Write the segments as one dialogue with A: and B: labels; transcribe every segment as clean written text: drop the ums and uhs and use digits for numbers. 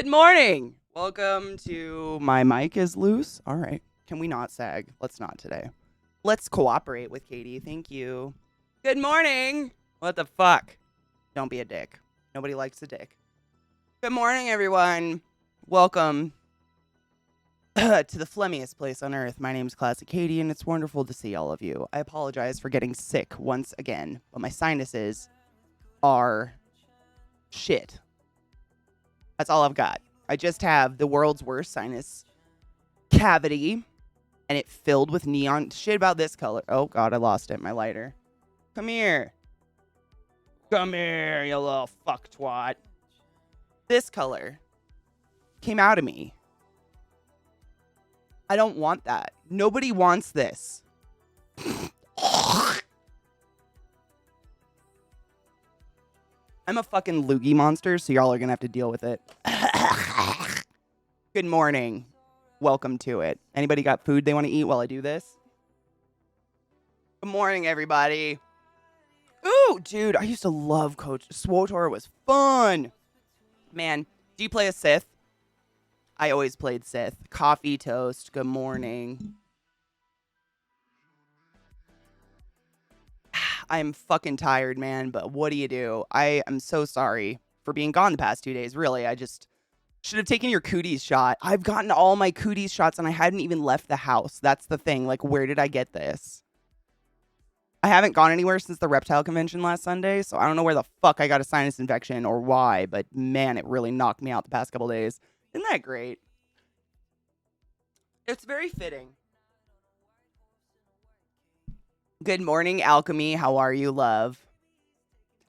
A: Good morning. Welcome to my mic is loose. All right. Can we not sag? Let's not today. Let's cooperate with Katie. Thank you. Good morning. What the fuck? Don't be a dick. Nobody likes a dick. Good morning, everyone. Welcome to the phlegmiest place on earth. My name's ClassyKatie, and it's wonderful to see all of you. I apologize for getting sick once again, but my sinuses are shit. That's all I've got. I just have the world's worst sinus cavity, and it filled with neon shit about this color. Oh, God, I lost it. My lighter. Come here. Come here, you little fuck twat. This color came out of me. I don't want that. Nobody wants this. I'm a fucking loogie monster, so y'all are gonna have to deal with it. Good morning. Welcome to it. Anybody got food they want to eat while I do this? Good morning, everybody. Ooh, dude, I used to love Coach. SWTOR was fun. Man, do you play a Sith? I always played Sith. Coffee toast. Good morning. I'm fucking tired, man, but what do you do? I am so sorry for being gone the past 2 days. Really, I just should have taken your cooties shot. I've gotten all my cooties shots and I hadn't even left the house. That's the thing. Like, where did I get this? I haven't gone anywhere since the reptile convention last Sunday, so I don't know where the fuck I got a sinus infection or why, but man, it really knocked me out the past couple days. Isn't that great? It's very fitting. Good morning, Alchemy. How are you, love?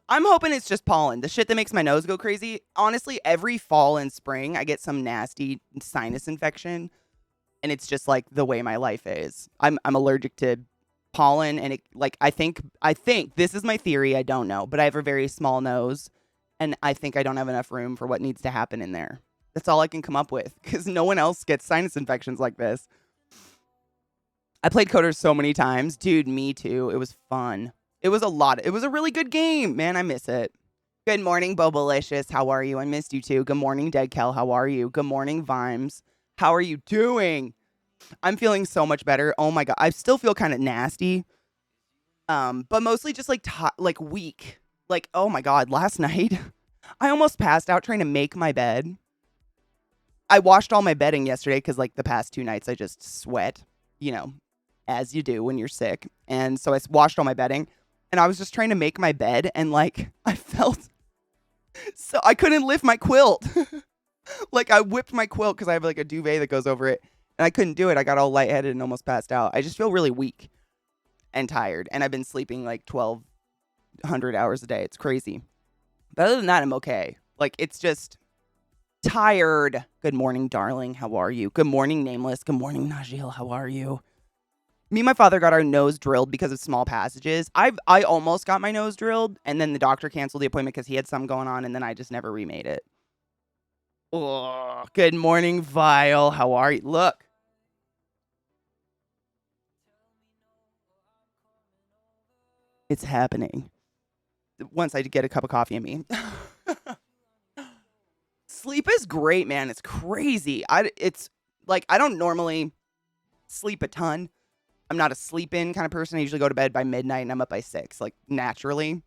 A: I'm hoping it's just pollen. The shit that makes my nose go crazy. Honestly, every fall and spring, I get some nasty sinus infection, and it's just like the way my life is. I'm allergic to pollen, and it, like I think this is my theory. I don't know, but I have a very small nose, and I think I don't have enough room for what needs to happen in there. That's all I can come up with because no one else gets sinus infections like this. I played Coders so many times. Dude, me too. It was fun. It was a lot. It was a really good game. Man, I miss it. Good morning, Bobalicious. How are you? I missed you too. Good morning, Deadkel. How are you? Good morning, Vimes. How are you doing? I'm feeling so much better. Oh my God. I still feel kind of nasty. But mostly just like weak. Like, oh my God, last night I almost passed out trying to make my bed. I washed all my bedding yesterday because like the past 2 nights I just sweat, as you do when you're sick. And so I washed all my bedding and I was just trying to make my bed and like I felt so I couldn't lift my quilt. Like I whipped my quilt because I have like a duvet that goes over it and I couldn't do it. I got all lightheaded and almost passed out. I just feel really weak and tired and I've been sleeping like 1,200 hours a day. It's crazy. But other than that, I'm okay. Like it's just tired. Good morning, darling. How are you? Good morning, Nameless. Good morning, Najil. How are you? Me and my father got our nose drilled because of small passages. I almost got my nose drilled, and then the doctor canceled the appointment because he had something going on, and then I just never remade it. Oh, good morning, Vile. How are you? Look. It's happening. Once I get a cup of coffee in me. Sleep is great, man. It's crazy. It's like I don't normally sleep a ton. I'm not a sleep-in kind of person. I usually go to bed by midnight and I'm up by 6, like naturally.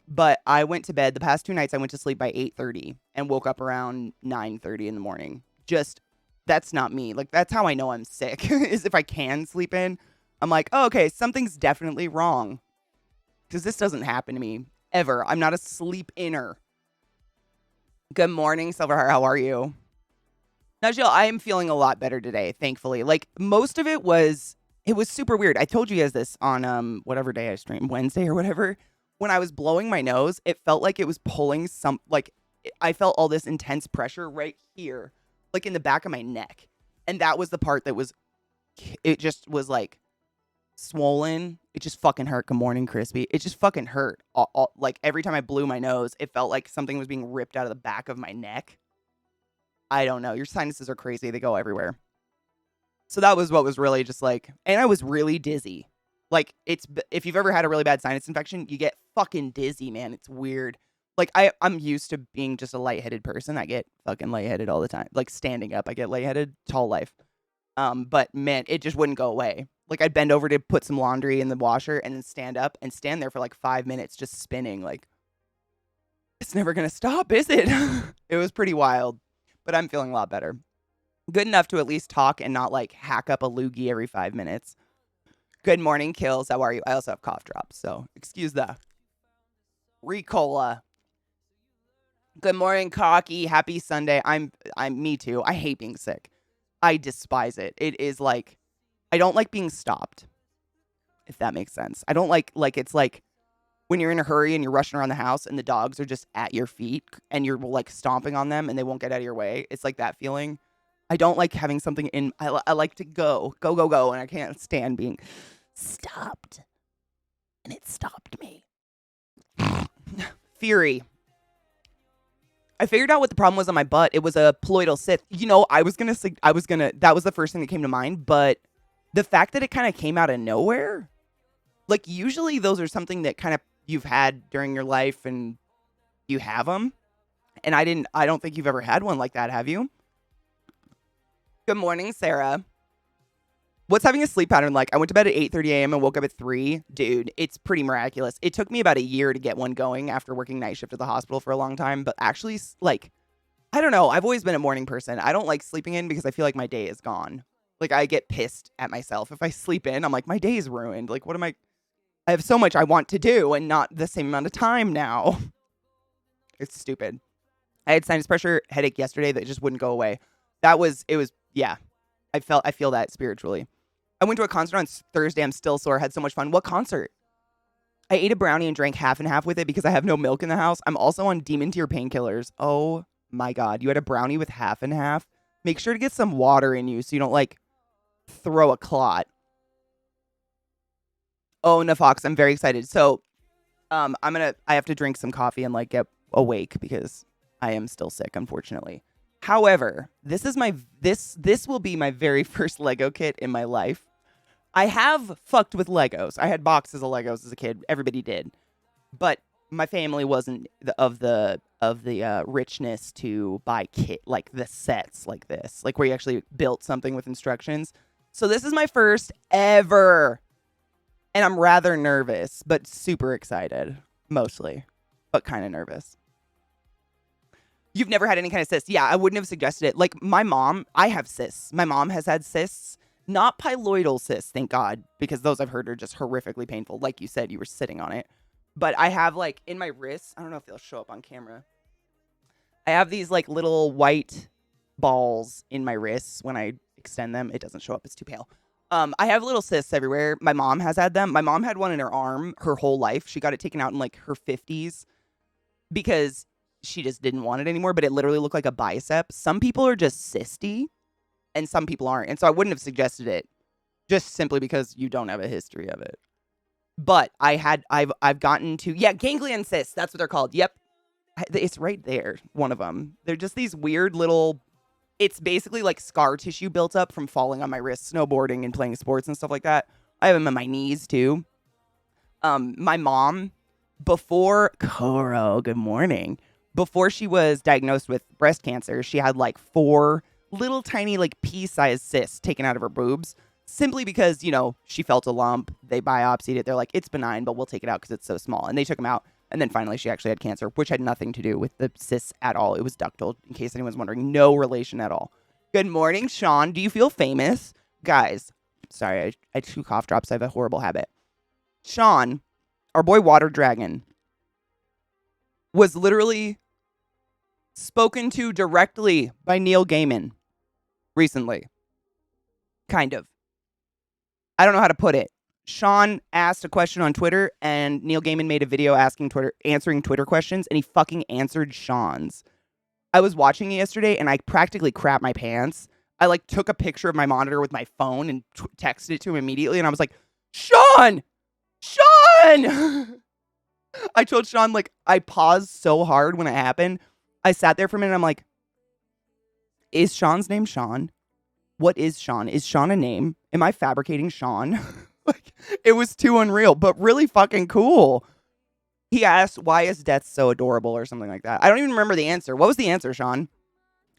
A: But I went to bed the past 2 nights. I went to sleep by 8:30 and woke up around 9:30 in the morning. Just that's not me. Like that's how I know I'm sick. Is if I can sleep in, I'm like, oh, okay, something's definitely wrong because this doesn't happen to me ever. I'm not a sleep-inner. Good morning, Silverheart. How are you? Najil, I am feeling a lot better today, thankfully. Like most of it was super weird. I told you guys this on whatever day I streamed, Wednesday or whatever. When I was blowing my nose, it felt like it was pulling I felt all this intense pressure right here, like in the back of my neck. And that was the part that it just was like swollen. It just fucking hurt. Good morning, Crispy. It just fucking hurt. Like every time I blew my nose, it felt like something was being ripped out of the back of my neck. I don't know. Your sinuses are crazy. They go everywhere. So that was what was really just like, and I was really dizzy. Like if you've ever had a really bad sinus infection, you get fucking dizzy, man. It's weird. Like, I'm used to being just a lightheaded person. I get fucking lightheaded all the time. Like, standing up, I get lightheaded. Tall life. But man, it just wouldn't go away. Like, I'd bend over to put some laundry in the washer and then stand up and stand there for like 5 minutes just spinning. Like, it's never gonna stop, is it? It was pretty wild. But I'm feeling a lot better. Good enough to at least talk and not like hack up a loogie every 5 minutes. Good morning, Kills. How are you? I also have cough drops, so excuse the Ricola. Good morning, Cocky. Happy Sunday. I'm me too. I hate being sick. I despise it. It is like, I don't like being stopped, if that makes sense. I don't like it's like when you're in a hurry and you're rushing around the house and the dogs are just at your feet and you're like stomping on them and they won't get out of your way. It's like that feeling. I don't like having something in, I like to go, and I can't stand being stopped. And it stopped me. Fury. I figured out what the problem was on my butt. It was a paloidal cyst. You know, that was the first thing that came to mind, but the fact that it kind of came out of nowhere, like usually those are something that kind of you've had during your life and you have them. And I don't think you've ever had one like that, have you? Good morning, Sarah. What's having a sleep pattern like? I went to bed at 8:30 a.m. and woke up at 3. Dude, it's pretty miraculous. It took me about a year to get one going after working night shift at the hospital for a long time. But actually, like, I don't know. I've always been a morning person. I don't like sleeping in because I feel like my day is gone. Like, I get pissed at myself. If I sleep in, I'm like, my day is ruined. Like, what am I have so much I want to do and not the same amount of time now. It's stupid. I had sinus pressure headache yesterday that just wouldn't go away. Yeah. I feel that spiritually. I went to a concert on Thursday. I'm still sore. Had so much fun. What concert? I ate a brownie and drank half and half with it because I have no milk in the house. I'm also on demon tier painkillers. Oh my God. You had a brownie with half and half? Make sure to get some water in you so you don't like throw a clot. Oh, Nafox, I'm very excited. So I have to drink some coffee and like get awake because I am still sick, unfortunately. However, this will be my very first Lego kit in my life. I have fucked with Legos. I had boxes of Legos as a kid. Everybody did. But my family wasn't of the richness to buy kit like the sets like this, like where you actually built something with instructions. So this is my first ever. And I'm rather nervous, but super excited, mostly, but kind of nervous. You've never had any kind of cysts? Yeah, I wouldn't have suggested it. Like my mom, I have cysts. My mom has had cysts, not pyloidal cysts, thank God, because those I've heard are just horrifically painful. Like you said, you were sitting on it. But I have like in my wrists, I don't know if they'll show up on camera. I have these like little white balls in my wrists. When I extend them, it doesn't show up. It's too pale. I have little cysts everywhere. My mom has had them. My mom had one in her arm her whole life. She got it taken out in like her 50s because she just didn't want it anymore, but it literally looked like a bicep. Some people are just cysty and some people aren't. And so I wouldn't have suggested it just simply because you don't have a history of it. But I've gotten to, ganglion cysts. That's what they're called. Yep. It's right there. One of them. They're just these weird little, it's basically like scar tissue built up from falling on my wrist, snowboarding and playing sports and stuff like that. I have them in my knees too. My mom, before Koro, good morning. Before she was diagnosed with breast cancer, she had like 4 little tiny like pea-sized cysts taken out of her boobs simply because, you know, she felt a lump. They biopsied it. They're like, it's benign, but we'll take it out because it's so small. And they took them out. And then finally she actually had cancer, which had nothing to do with the cysts at all. It was ductal, in case anyone's wondering. No relation at all. Good morning, Sean. Do you feel famous? Guys, sorry, I had 2 cough drops. I have a horrible habit. Sean, our boy Water Dragon, was literally spoken to directly by Neil Gaiman recently. Kind of. I don't know how to put it. Sean asked a question on Twitter, and Neil Gaiman made a video answering Twitter questions, and he fucking answered Sean's. I was watching it yesterday, and I practically crapped my pants. I like took a picture of my monitor with my phone and texted it to him immediately, and I was like, Sean! I told Sean, like, I paused so hard when it happened. I sat there for a minute, and I'm like, is Sean's name Sean? What is Sean? Is Sean a name? Am I fabricating Sean? Like, it was too unreal, but really fucking cool. He asked, why is death so adorable or something like that. I don't even remember the answer. What was the answer, Sean?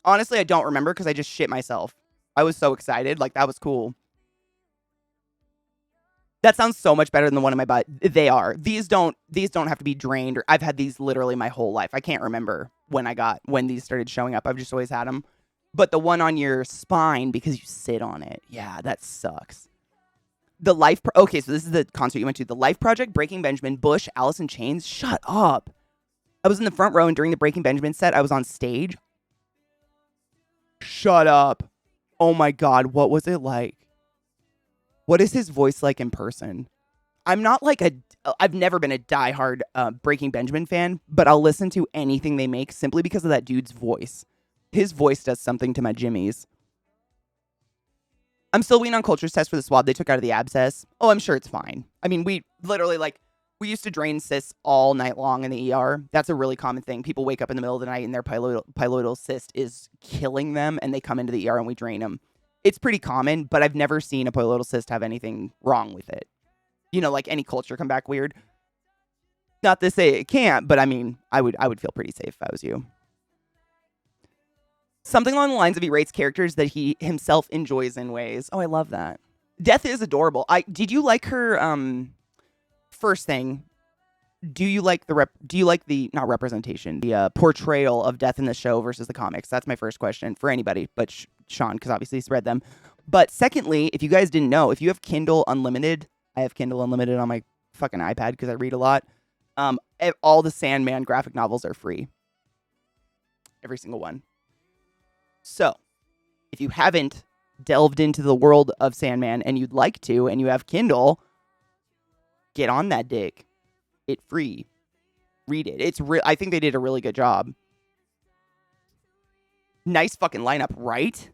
A: Honestly, I don't remember because I just shit myself. I was so excited. Like, that was cool. That sounds so much better than the one in my butt. They are. These don't have to be drained. Or I've had these literally my whole life. I can't remember when these started showing up. I've just always had them. But the one on your spine, because you sit on it. Yeah, that sucks. Okay, so this is the concert you went to. The Life Project, Breaking Benjamin, Bush, Alice in Chains. Shut up. I was in the front row, and during the Breaking Benjamin set, I was on stage. Shut up. Oh my God, what was it like? What is his voice like in person? I've never been a diehard Breaking Benjamin fan, but I'll listen to anything they make simply because of that dude's voice. His voice does something to my jimmies. I'm still waiting on culture's test for the swab they took out of the abscess. Oh, I'm sure it's fine. I mean, we literally, we used to drain cysts all night long in the ER. That's a really common thing. People wake up in the middle of the night and their piloidal cyst is killing them, and they come into the ER and we drain them. It's pretty common, but I've never seen a piloidal cyst have anything wrong with it. You know, like any culture come back weird. Not to say it can't, but I mean, I would feel pretty safe if I was you. Something along the lines of he rates characters that he himself enjoys in ways. Oh, I love that. Death is adorable. Did you like her first thing? Do you like the not representation, the portrayal of Death in the show versus the comics? That's my first question for anybody, but Sean, because obviously he's read them. But secondly, if you guys didn't know, if you have Kindle Unlimited, I have Kindle Unlimited on my fucking iPad because I read a lot. All the Sandman graphic novels are free. Every single one. So, if you haven't delved into the world of Sandman and you'd like to, and you have Kindle, get on that dick. It's free. Read it. I think they did a really good job. Nice fucking lineup, right?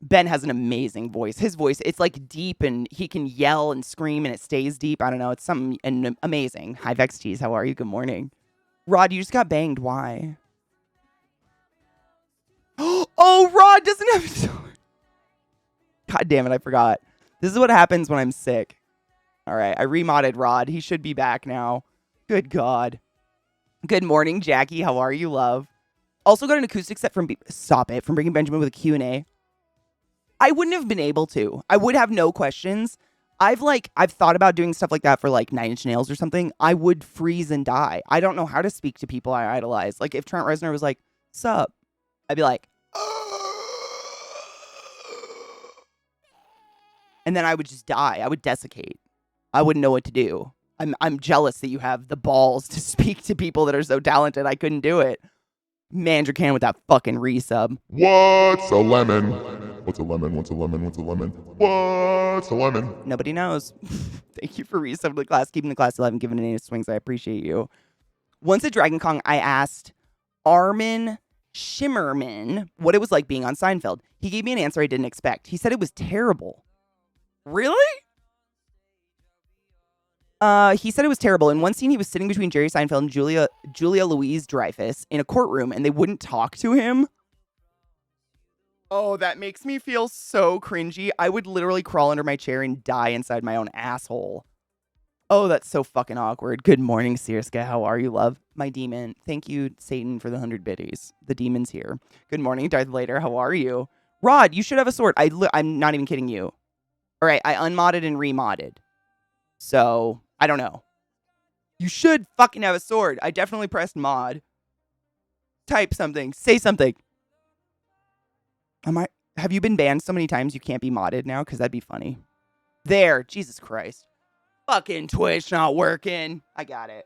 A: Ben has an amazing voice. His voice, it's like deep and he can yell and scream and it stays deep. I don't know. It's something amazing. Hi, Vex Tees. How are you? Good morning. Rod, you just got banged. Why? Oh, Rod doesn't have a sword. God damn it, I forgot. This is what happens when I'm sick. All right, I remodded Rod. He should be back now. Good God. Good morning, Jackie. How are you, love? Also got an acoustic set from Breaking Benjamin with a Q&A. I wouldn't have been able to. I would have no questions. I've thought about doing stuff like that for like 9 Inch Nails or something. I would freeze and die. I don't know how to speak to people I idolize. Like if Trent Reznor was like, "Sup?" I'd be like, and then I would just die. I would desiccate. I wouldn't know what to do. I'm jealous that you have the balls to speak to people that are so talented. I couldn't do it. Mandra can with that fucking resub.
B: What's a lemon? What's a lemon? What's a lemon? What's a lemon? What's a lemon?
A: Nobody knows. Thank you for resubbing the class, keeping the class alive, and giving it 8 swings. I appreciate you. Once at Dragon Con, I asked Armin Shimmerman what it was like being on Seinfeld. He gave me an answer I didn't expect. He said it was terrible. Really? He said it was terrible. In one scene, he was sitting between Jerry Seinfeld and Julia Louis-Dreyfus in a courtroom, and they wouldn't talk to him. Oh, that makes me feel so cringy. I would literally crawl under my chair and die inside my own asshole. Oh, that's so fucking awkward. Good morning, Sirska. How are you, love? My demon. Thank you, Satan, for the 100 biddies. The demon's here. Good morning, Darth Vader. How are you? Rod, you should have a sword. I'm not even kidding you. All right, I unmodded and remodded. So, I don't know. You should fucking have a sword. I definitely pressed mod. Type something. Say something. Have you been banned so many times you can't be modded now? Because that'd be funny. There. Jesus Christ. Fucking Twitch not working. I got it.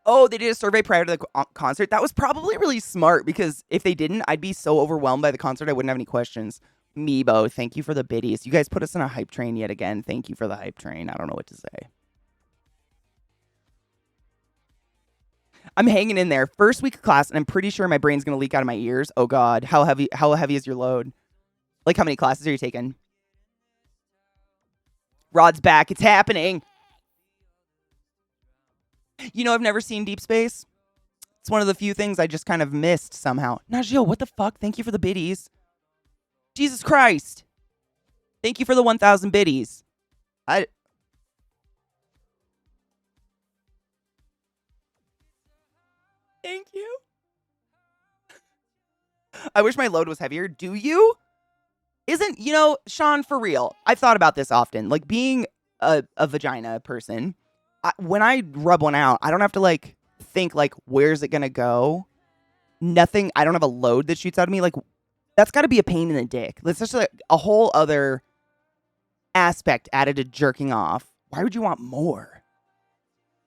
A: Oh, they did a survey prior to the concert. That was probably really smart because if they didn't, I'd be so overwhelmed by the concert I wouldn't have any questions. Meebo, thank you for the biddies. You guys put us on a hype train yet again. Thank you for the hype train. I don't know what to say. I'm hanging in there. First week of class, and I'm pretty sure my brain's going to leak out of my ears. Oh, God. How heavy is your load? Like, how many classes are you taking? Rod's back. It's happening. You know, I've never seen Deep Space. It's one of the few things I just kind of missed somehow. Najio, what the fuck? Thank you for the biddies. Jesus Christ. Thank you for the 1,000 biddies. Thank you. I wish my load was heavier. Do you? Isn't, Sean, for real, I've thought about this often. Like, being a vagina person, when I rub one out, I don't have to, like, think, like, where's it going to go? Nothing. I don't have a load that shoots out of me. Like, that's got to be a pain in the dick. That's just like a whole other aspect added to jerking off. Why would you want more?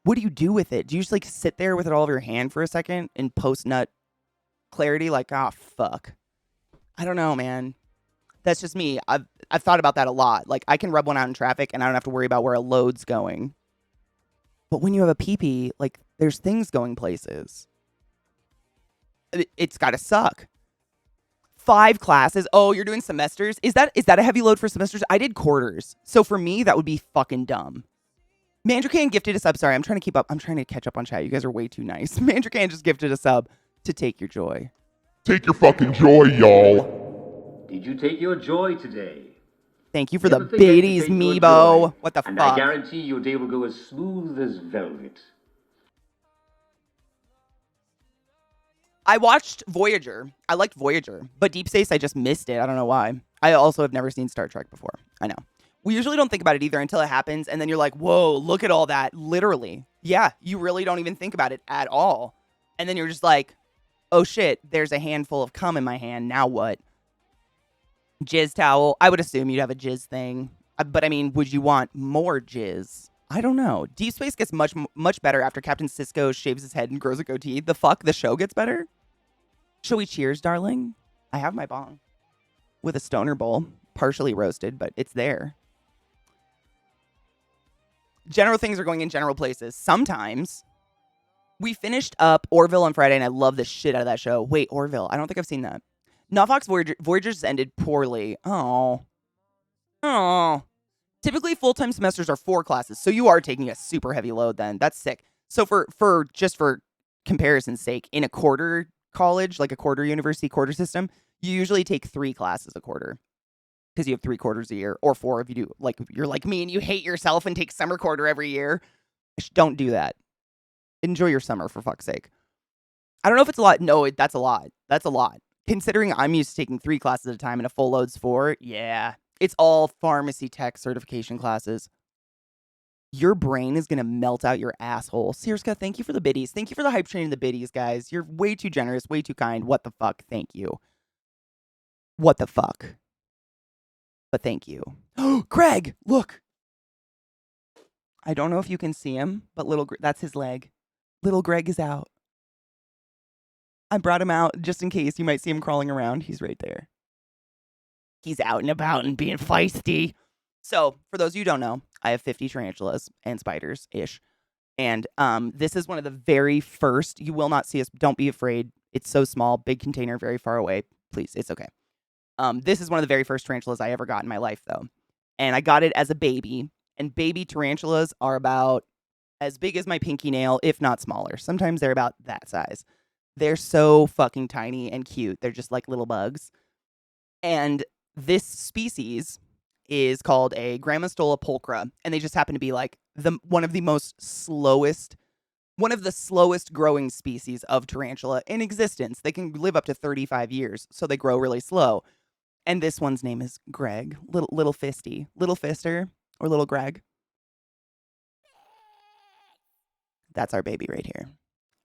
A: What do you do with it? Do you just, like, sit there with it all over your hand for a second and post-nut clarity? Like, oh, fuck. I don't know, man. That's just me. I've thought about that a lot. Like, I can rub one out in traffic and I don't have to worry about where a load's going. But when you have a pee-pee, like, there's things going places. It's got to suck. 5 classes. Oh, you're doing semesters? Is that a heavy load for semesters? I did quarters. So for me, that would be fucking dumb. Mandracan gifted a sub. Sorry, I'm trying to keep up. I'm trying to catch up on chat. You guys are way too nice. Mandracan just gifted a sub to take your joy.
B: Take your fucking joy, y'all.
C: Did you take your joy today?
A: Thank you for the biddies, Meebo. What the fuck?
C: And I guarantee your day will go as smooth as velvet.
A: I watched Voyager. I liked Voyager, but Deep Space, I just missed it. I don't know why. I also have never seen Star Trek before. I know. We usually don't think about it either until it happens, and then you're like, whoa, look at all that. Literally. Yeah, you really don't even think about it at all. And then you're just like, oh shit, there's a handful of cum in my hand. Now what? Jizz towel. I would assume you'd have a jizz thing. But I mean, would you want more jizz? I don't know. Deep Space gets much, much better after Captain Sisko shaves his head and grows a goatee. The fuck? The show gets better? Shall we cheers, darling? I have my bong with a stoner bowl, partially roasted, but it's there. General things are going in general places. Sometimes. We finished up Orville on Friday, and I love the shit out of that show. Wait, Orville. I don't think I've seen that. Novak's Voyagers ended poorly. Oh. Typically, full-time semesters are 4 classes, so you are taking a super heavy load then. That's sick. So for comparison's sake, in a quarter college, like a quarter university quarter system, you usually take 3 classes a quarter because you have 3 quarters a year, or 4 if you do, like, if you're like me and you hate yourself and take summer quarter every year. Don't do that. Enjoy your summer, for fuck's sake. I don't know if it's a lot. No, that's a lot. That's a lot. Considering I'm used to taking 3 classes at a time and a full load's 4, yeah. It's all pharmacy tech certification classes. Your brain is going to melt out your asshole. Sirska, thank you for the biddies. Thank you for the hype train and the biddies, guys. You're way too generous, way too kind. What the fuck? Thank you. What the fuck? But thank you. Oh, Greg, look. I don't know if you can see him, but that's his leg. Little Greg is out. I brought him out just in case you might see him crawling around. He's right there. He's out and about and being feisty. So, for those of you who don't know, I have 50 tarantulas and spiders-ish. And this is one of the very first. You will not see us. Don't be afraid. It's so small. Big container, very far away. Please, it's okay. This is one of the very first tarantulas I ever got in my life, though. And I got it as a baby. And baby tarantulas are about as big as my pinky nail, if not smaller. Sometimes they're about that size. They're so fucking tiny and cute. They're just like little bugs. And this species is called a Grammostola pulchra, and they just happen to be like one of the slowest growing species of tarantula in existence. They can live up to 35 years, so they grow really slow. And this one's name is Greg, little fisty, little fister, or little Greg. That's our baby right here.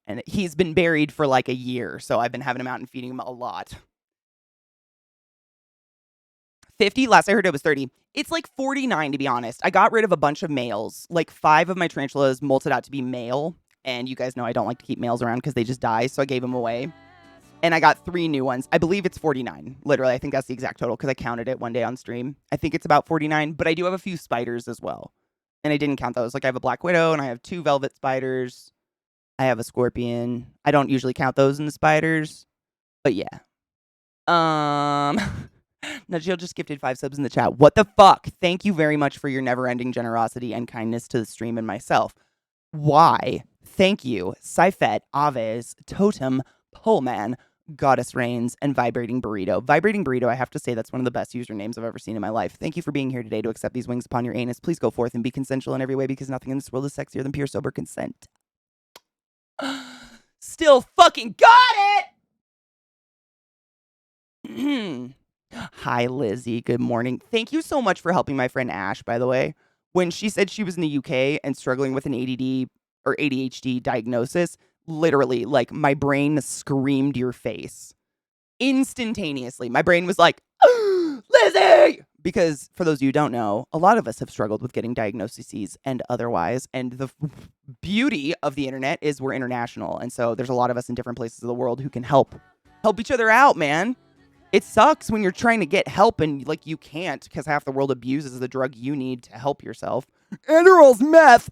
A: And he's been buried for like a year, so I've been having him out and feeding him a lot. 50, last I heard it was 30. It's like 49, to be honest. I got rid of a bunch of males. Like 5 of my tarantulas molted out to be male. And you guys know I don't like to keep males around because they just die, so I gave them away. And I got 3 new ones. I believe it's 49. Literally, I think that's the exact total because I counted it one day on stream. I think it's about 49, but I do have a few spiders as well. And I didn't count those. Like I have a black widow and I have 2 velvet spiders. I have a scorpion. I don't usually count those in the spiders, but yeah. Najil just gifted 5 subs in the chat. What the fuck? Thank you very much for your never-ending generosity and kindness to the stream and myself. Why? Thank you. Sifet, Aves, Totem, Poleman, Goddess Reigns, and Vibrating Burrito. Vibrating Burrito, I have to say that's one of the best usernames I've ever seen in my life. Thank you for being here today to accept these wings upon your anus. Please go forth and be consensual in every way because nothing in this world is sexier than pure sober consent. still fucking got it! Hi, Lizzie. Good morning. Thank you so much for helping my friend Ash, by the way. When she said she was in the UK and struggling with an ADD or ADHD diagnosis, literally, like, my brain screamed your face. Instantaneously. My brain was like, Lizzie! Because for those of you who don't know, a lot of us have struggled with getting diagnoses and otherwise. And the beauty of the internet is we're international. And so there's a lot of us in different places of the world who can help each other out, man. It sucks when you're trying to get help and like you can't because half the world abuses the drug you need to help yourself. Adderall's meth.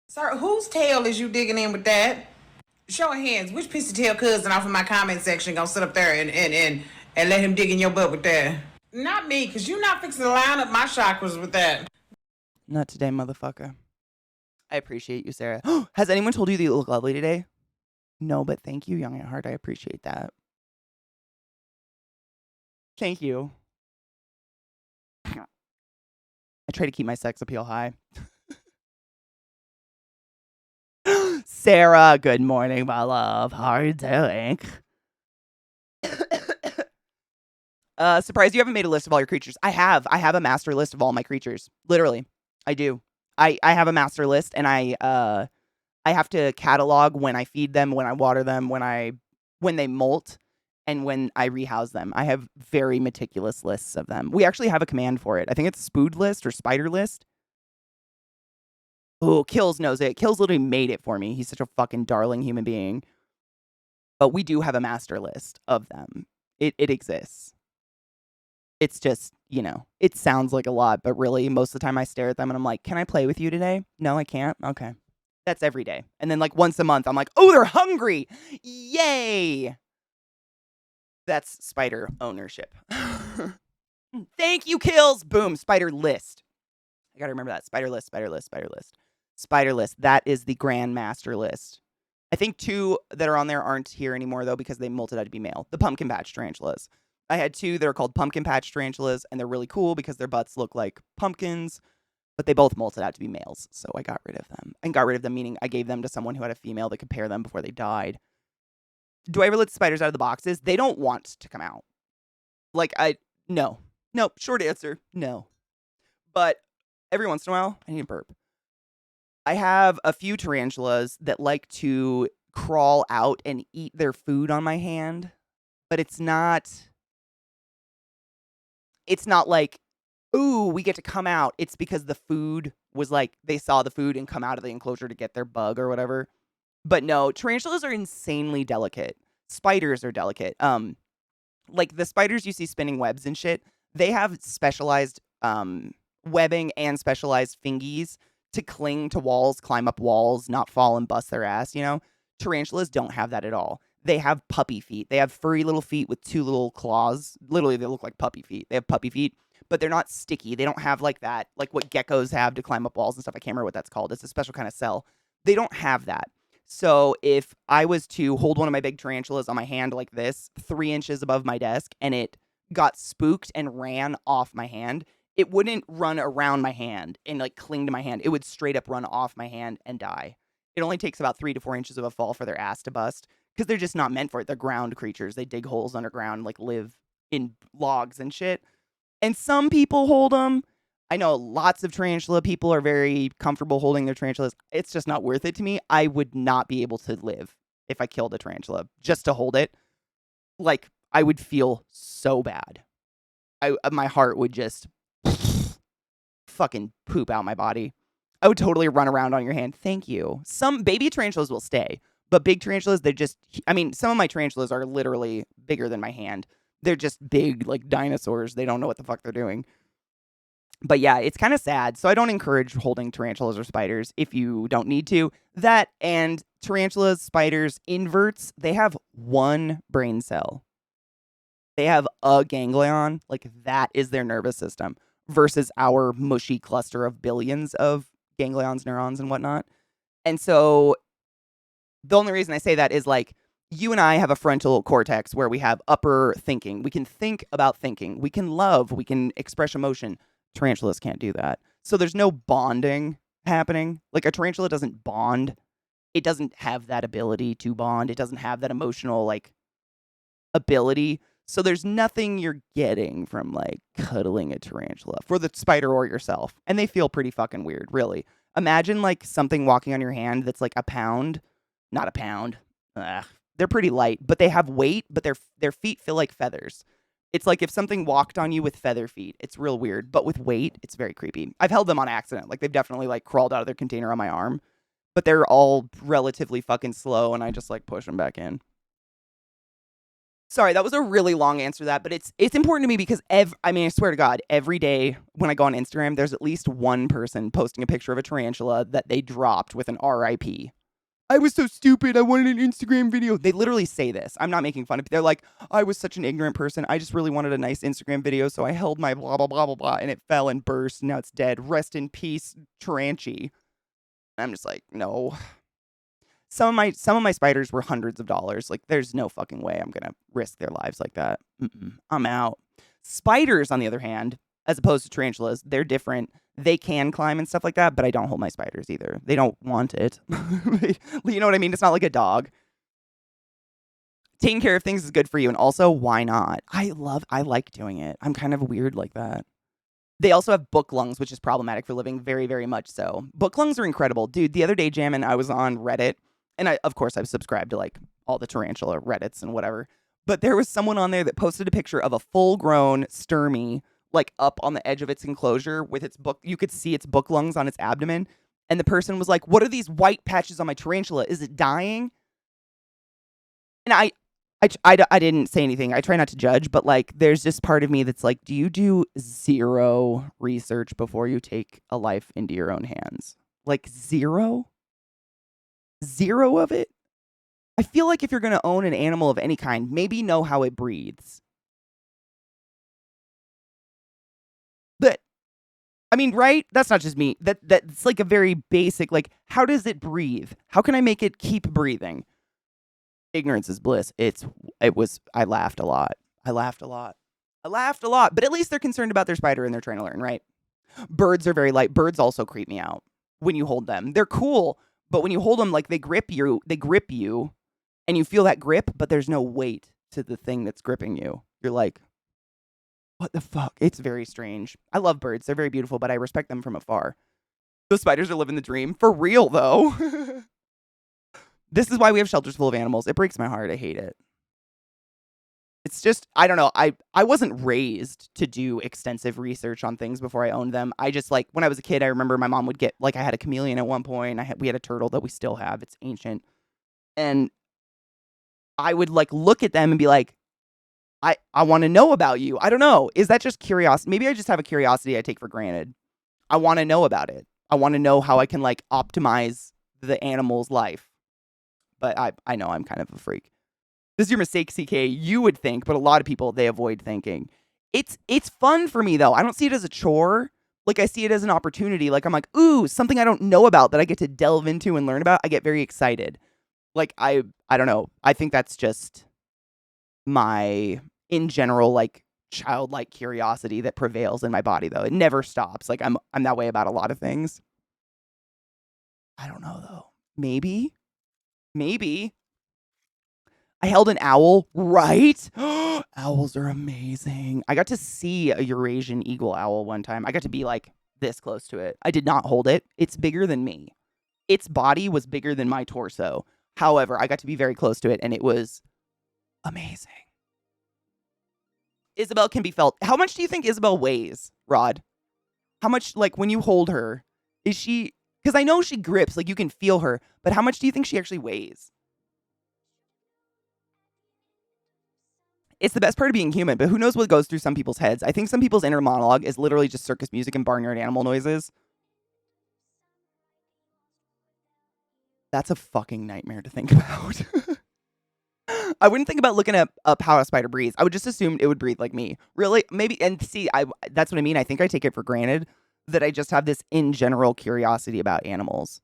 D: Sir, whose tail is you digging in with that? Show of hands, which piece of tail cousin off of my comment section gonna sit up there and let him dig in your butt with that? Not me, because you're not fixing to line up my chakras with that.
A: Not today, motherfucker. I appreciate you, Sarah. Has anyone told you that you look lovely today? No, but thank you, young at heart. I appreciate that. Thank you. I try to keep my sex appeal high. Sarah, good morning, my love. How are you doing? Surprised you haven't made a list of all your creatures. I have a master list of all my creatures. Literally. I do. I have a master list and I have to catalog when I feed them, when I water them, when they molt, and when I rehouse them. I have very meticulous lists of them. We actually have a command for it. I think it's Spood list or Spider list. Oh, Kills knows it. Kills literally made it for me. He's such a fucking darling human being. But we do have a master list of them. It exists. It's just, it sounds like a lot, but really, most of the time I stare at them and I'm like, can I play with you today? No, I can't. Okay. That's every day. And then like once a month, I'm like, oh, they're hungry. Yay. That's spider ownership. Thank you, Kills. Boom. Spider list. I got to remember that. Spider list, spider list, spider list. Spider list. That is the grand master list. I think 2 that are on there aren't here anymore, though, because they molted out to be male. The pumpkin patch tarantulas. I had 2 that are called pumpkin patch tarantulas, and they're really cool because their butts look like pumpkins. But they both molted out to be males, so I got rid of them. And got rid of them meaning I gave them to someone who had a female that could pair them before they died. Do I ever let spiders out of the boxes? They don't want to come out. No. Nope, short answer, no. But every once in a while, I need a burp. I have a few tarantulas that like to crawl out and eat their food on my hand. But it's not like, ooh, we get to come out. It's because the food was like, they saw the food and come out of the enclosure to get their bug or whatever. But no, tarantulas are insanely delicate. Spiders are delicate. Like the spiders you see spinning webs and shit, they have specialized webbing and specialized fingies to cling to walls, climb up walls, not fall and bust their ass, Tarantulas don't have that at all. They have puppy feet. They have furry little feet with 2 little claws. Literally, they look like puppy feet. They have puppy feet. But they're not sticky. They don't have like that, like what geckos have to climb up walls and stuff. I can't remember what that's called. It's a special kind of cell. They don't have that. So if I was to hold one of my big tarantulas on my hand like this, 3 inches above my desk, and it got spooked and ran off my hand, it wouldn't run around my hand and like cling to my hand. It would straight up run off my hand and die. It only takes about 3 to 4 inches of a fall for their ass to bust because they're just not meant for it. They're ground creatures. They dig holes underground, like live in logs and shit. And some people hold them. I know lots of tarantula people are very comfortable holding their tarantulas. It's just not worth it to me. I would not be able to live if I killed a tarantula just to hold it. Like, I would feel so bad. My heart would just fucking poop out my body. I would totally run around on your hand. Thank you. Some baby tarantulas will stay, but big tarantulas, some of my tarantulas are literally bigger than my hand. They're just big, like dinosaurs. They don't know what the fuck they're doing. But yeah, it's kind of sad. So I don't encourage holding tarantulas or spiders if you don't need to. That and tarantulas, spiders, inverts, they have 1 brain cell. They have a ganglion. Like that is their nervous system versus our mushy cluster of billions of ganglions, neurons, and whatnot. And so the only reason I say that is like, you and I have a frontal cortex where we have upper thinking. We can think about thinking. We can love. We can express emotion. Tarantulas can't do that. So there's no bonding happening. Like a tarantula doesn't bond. It doesn't have that ability to bond. It doesn't have that emotional like ability. So there's nothing you're getting from like cuddling a tarantula for the spider or yourself. And they feel pretty fucking weird, really. Imagine like something walking on your hand that's like a pound. Not a pound. Ugh. They're pretty light, but they have weight, but their feet feel like feathers. It's like if something walked on you with feather feet. It's real weird, but with weight, it's very creepy. I've held them on accident. Like they've definitely like crawled out of their container on my arm, but they're all relatively fucking slow and I just like push them back in. Sorry, that was a really long answer to that, but it's important to me because I swear to God, every day when I go on Instagram, there's at least one person posting a picture of a tarantula that they dropped with an RIP. I was so stupid. I wanted an Instagram video. They literally say this. I'm not making fun of it. They're like, I was such an ignorant person. I just really wanted a nice Instagram video, so I held my blah, blah, blah, blah, blah, and it fell and burst. And now it's dead. Rest in peace, Taranchi. I'm just like, no. Some of my spiders were hundreds of dollars. Like, there's no fucking way I'm going to risk their lives like that. I'm out. Spiders, on the other hand, as opposed to tarantulas, they're different. They can climb and stuff like that, but I don't hold my spiders either. They don't want it. You know what I mean? It's not like a dog. Taking care of things is good for you, and also, why not? I like doing it. I'm kind of weird like that. They also have book lungs, which is problematic for living, very, very much so. Book lungs are incredible. Dude, the other day, Jammin', I was on Reddit, and of course, I've subscribed to, like, all the tarantula Reddits and whatever, but there was someone on there that posted a picture of a full-grown sturmy, like, up on the edge of its enclosure with its book. You could see its book lungs on its abdomen, and the person was like, what are these white patches on my tarantula? Is it dying? And I didn't say anything. I try not to judge, but like, there's this part of me that's like, do you do zero research before you take a life into your own hands? Like zero? Zero of it? I feel like if you're going to own an animal of any kind, maybe know how it breathes. But, I mean, right? That's not just me. That's like a very basic, like, how does it breathe? How can I make it keep breathing? Ignorance is bliss. I laughed a lot. But at least they're concerned about their spider and they're trying to learn, right? Birds are very light. Birds also creep me out when you hold them. They're cool, but when you hold them, like, they grip you, and you feel that grip, but there's no weight to the thing that's gripping you. You're like, what the fuck? It's very strange. I love birds. They're very beautiful, but I respect them from afar. Those spiders are living the dream. For real, though. This is why we have shelters full of animals. It breaks my heart. I hate it. It's just, I don't know. I wasn't raised to do extensive research on things before I owned them. I just, like, when I was a kid, I remember my mom would get, like, I had a chameleon at one point. We had a turtle that we still have. It's ancient. And I would, like, look at them and be like, I want to know about you. I don't know. Is that just curiosity? Maybe I just have a curiosity I take for granted. I want to know about it. I want to know how I can, like, optimize the animal's life. But I know I'm kind of a freak. This is your mistake, CK. You would think, but a lot of people, they avoid thinking. It's fun for me, though. I don't see it as a chore. Like, I see it as an opportunity. Like, I'm like, ooh, something I don't know about that I get to delve into and learn about. I get very excited. Like, I don't know. I think that's just my, in general, like, childlike curiosity that prevails in my body, though. It never stops. Like, I'm that way about a lot of things. I don't know, though. Maybe. I held an owl, right? Owls are amazing. I got to see a Eurasian eagle owl one time. I got to be like this close to it. I did not hold it. It's bigger than me. Its body was bigger than my torso. However, I got to be very close to it and it was amazing. Isabel can be felt. How much do you think Isabel weighs, Rod? How much, like, when you hold her, is she... Because I know she grips, like, you can feel her, but how much do you think she actually weighs? It's the best part of being human, but who knows what goes through some people's heads. I think some people's inner monologue is literally just circus music and barnyard animal noises. That's a fucking nightmare to think about. I wouldn't think about looking up how a spider breathes. I would just assume it would breathe like me. Really? Maybe, and see, that's what I mean. I think I take it for granted that I just have this in general curiosity about animals.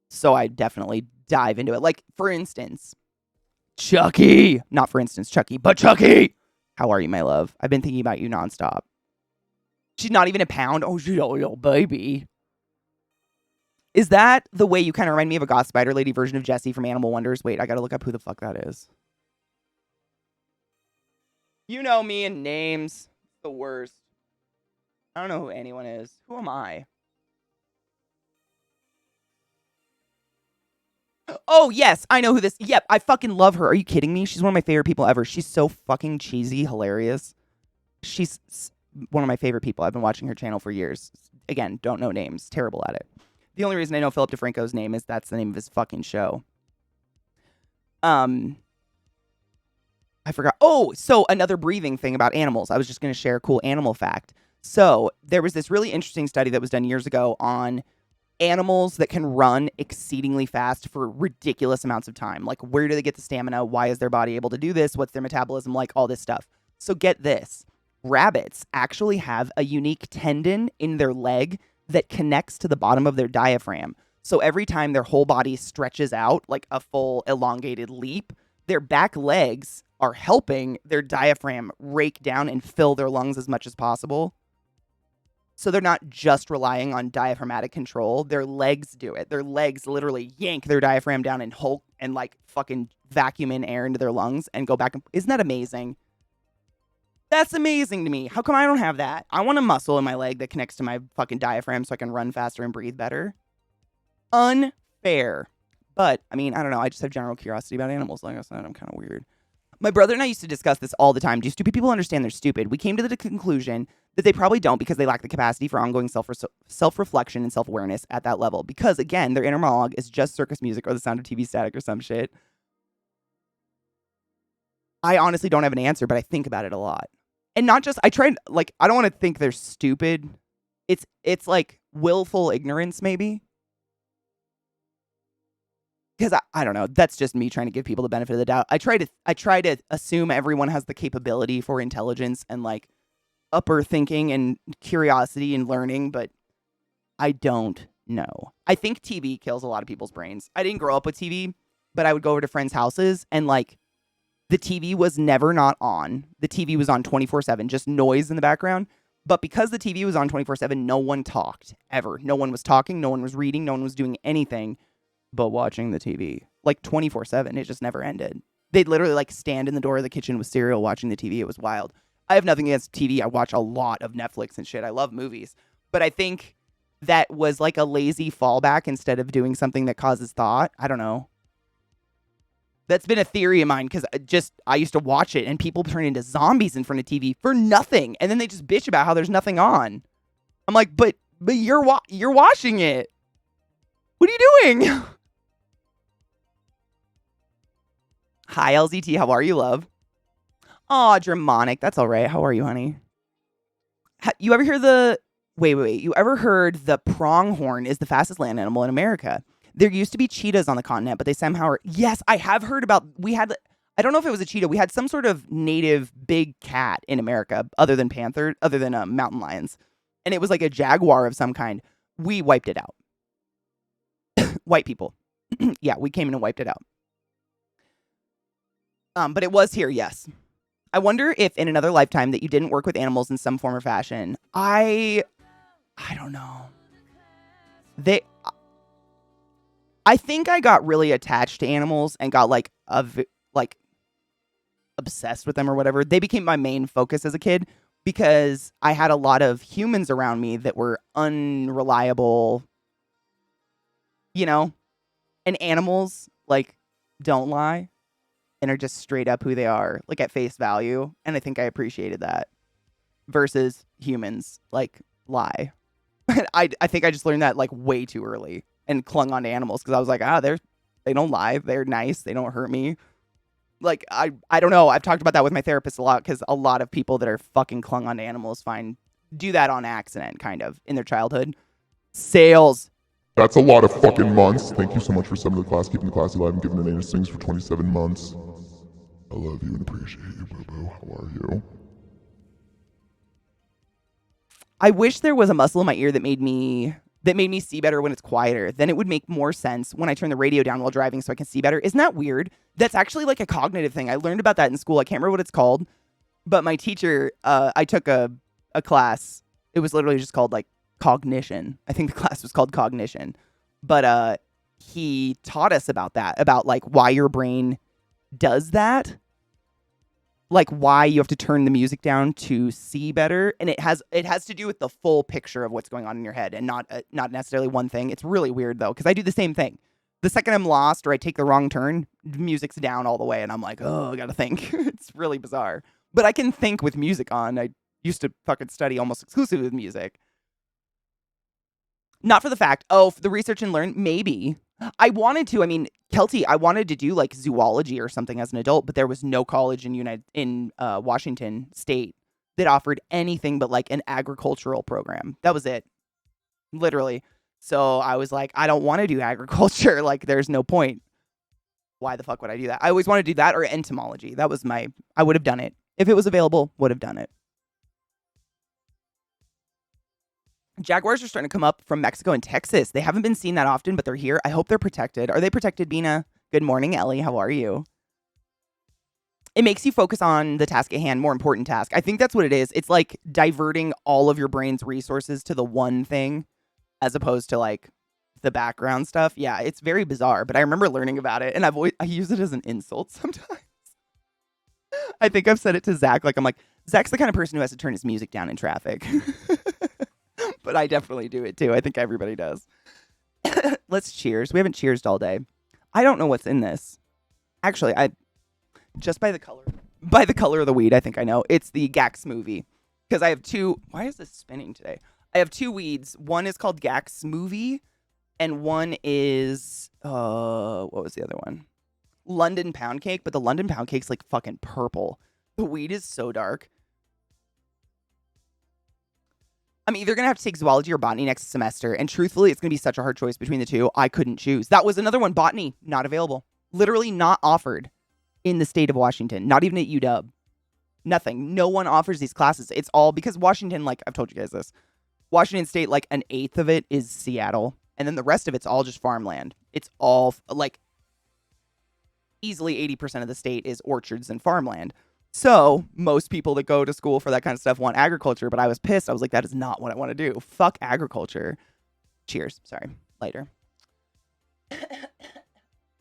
A: So I definitely dive into it. Like, for instance, Chucky. Not for instance, Chucky, but Chucky. How are you, my love? I've been thinking about you nonstop. She's not even a pound. Oh, she's a little baby. Is that the way you kind of remind me of a goth spider lady version of Jessie from Animal Wonders? Wait, I gotta look up who the fuck that is. You know me and names. The worst. I don't know who anyone is. Who am I? Oh, yes, I know who this. Yep, I fucking love her. Are you kidding me? She's one of my favorite people ever. She's so fucking cheesy, hilarious. She's one of my favorite people. I've been watching her channel for years. Again, don't know names. Terrible at it. The only reason I know Philip DeFranco's name is that's the name of his fucking show. I forgot. Oh, so another breathing thing about animals. I was just going to share a cool animal fact. So there was this really interesting study that was done years ago on animals that can run exceedingly fast for ridiculous amounts of time. Like, where do they get the stamina? Why is their body able to do this? What's their metabolism like? All this stuff. So get this. Rabbits actually have a unique tendon in their leg that connects to the bottom of their diaphragm. So every time their whole body stretches out like a full elongated leap, their back legs are helping their diaphragm rake down and fill their lungs as much as possible. So they're not just relying on diaphragmatic control. Their legs do it. Their legs literally yank their diaphragm down and hulk and like fucking vacuum in air into their lungs and go back. Isn't that amazing? That's amazing to me. How come I don't have that? I want a muscle in my leg that connects to my fucking diaphragm so I can run faster and breathe better. Unfair. But, I mean, I don't know. I just have general curiosity about animals. Like I said, I'm kind of weird. My brother and I used to discuss this all the time. Do stupid people understand they're stupid? We came to the conclusion that they probably don't because they lack the capacity for ongoing self-reflection and self-awareness at that level. Because, again, their inner monologue is just circus music or the sound of TV static or some shit. I honestly don't have an answer, but I think about it a lot. And not just, I don't want to think they're stupid. It's like willful ignorance, maybe. Because I don't know, that's just me trying to give people the benefit of the doubt. I try to assume everyone has the capability for intelligence and like upper thinking and curiosity and learning, but I don't know. I think TV kills a lot of people's brains. I didn't grow up with TV, but I would go over to friends' houses and like the TV was never not on. The TV was on 24/7, just noise in the background. But because the TV was on 24/7, no one talked ever. No one was talking, no one was reading, no one was doing anything but watching the TV. Like 24/7, it just never ended. They'd literally like stand in the door of the kitchen with cereal watching the TV. It was wild. I have nothing against TV. I watch a lot of Netflix and shit. I love movies. But I think that was like a lazy fallback instead of doing something that causes thought. I don't know. That's been a theory of mine because I used to watch it and people turn into zombies in front of TV for nothing. And then they just bitch about how there's nothing on. I'm like, but you're watching it. What are you doing? Hi, LZT. How are you, love? Aw, Dramonic. That's all right. How are you, honey? You ever hear the... Wait. You ever heard the pronghorn is the fastest land animal in America? There used to be cheetahs on the continent, but they somehow are... Yes, I have heard about... I don't know if it was a cheetah. We had some sort of native big cat in America other than mountain lions. And it was like a jaguar of some kind. We wiped it out. White people. Yeah, we came in and wiped it out. But it was here, yes. I wonder if in another lifetime that you didn't work with animals in some form or fashion. I don't know. I think I got really attached to animals and got like obsessed with them or whatever. They became my main focus as a kid because I had a lot of humans around me that were unreliable, you know, and animals like don't lie and are just straight up who they are, like at face value. And I think I appreciated that versus humans like lie. I think I just learned that like way too early and clung on to animals because I was like, they don't lie. They're nice. They don't hurt me. Like, I don't know. I've talked about that with my therapist a lot because a lot of people that are fucking clung on to animals do that on accident, kind of, in their childhood. Sales.
B: That's a lot of fucking months. Thank you so much for subbing to the class, keeping the classy alive, and giving the name things for 27 months. I love you and appreciate you, boo-boo. How are you?
A: I wish there was a muscle in my ear that made me see better when it's quieter. Then it would make more sense when I turn the radio down while driving so I can see better. Isn't that weird? That's actually like a cognitive thing. I learned about that in school. I can't remember what it's called. But my teacher, I took a class. It was literally just called like cognition. I think the class was called cognition. But he taught us about that, about like why your brain does that, like why you have to turn the music down to see better, and it has to do with the full picture of what's going on in your head, and not necessarily one thing. It's really weird though, because I do the same thing. The second I'm lost or I take the wrong turn, music's down all the way, and I'm like, oh, I gotta think. It's really bizarre, but I can think with music on. I used to fucking study almost exclusively with music. Not for the fact, for the research and learn, maybe. I wanted to, I mean, Kelty, I wanted to do like zoology or something as an adult, but there was no college in Washington State that offered anything but like an agricultural program. That was it. Literally. So I was like, I don't want to do agriculture. Like, there's no point. Why the fuck would I do that? I always wanted to do that or entomology. That was I would have done it. If it was available, would have done it. Jaguars are starting to come up from Mexico and Texas. They haven't been seen that often, but they're here. I hope they're protected. Are they protected, Bina? Good morning, Ellie. How are you? It makes you focus on the task at hand, more important task. I think that's what it is. It's like diverting all of your brain's resources to the one thing as opposed to like the background stuff. Yeah, it's very bizarre, but I remember learning about it, and I use it as an insult sometimes. I think I've said it to Zach. Like, I'm like, Zach's the kind of person who has to turn his music down in traffic. But I definitely do it too. I think everybody does. Let's cheers. We haven't cheersed all day. I don't know what's in this. Actually, I just by the color of the weed, I think I know. It's the Gax movie. Because I have two. Why is this spinning today? I have two weeds. One is called Gax movie, and one is what was the other one? London pound cake, but the London pound cake's like fucking purple. The weed is so dark. I'm either going to have to take zoology or botany next semester, and truthfully, it's going to be such a hard choice between the two. I couldn't choose. That was another one, botany, not available. Literally not offered in the state of Washington, not even at UW. Nothing. No one offers these classes. It's all because Washington, like I've told you guys this, Washington State, like an eighth of it is Seattle, and then the rest of it's all just farmland. It's all like easily 80% of the state is orchards and farmland. So most people that go to school for that kind of stuff want agriculture, but I was pissed. I was like, that is not what I want to do. Fuck agriculture. Cheers. Sorry. Later.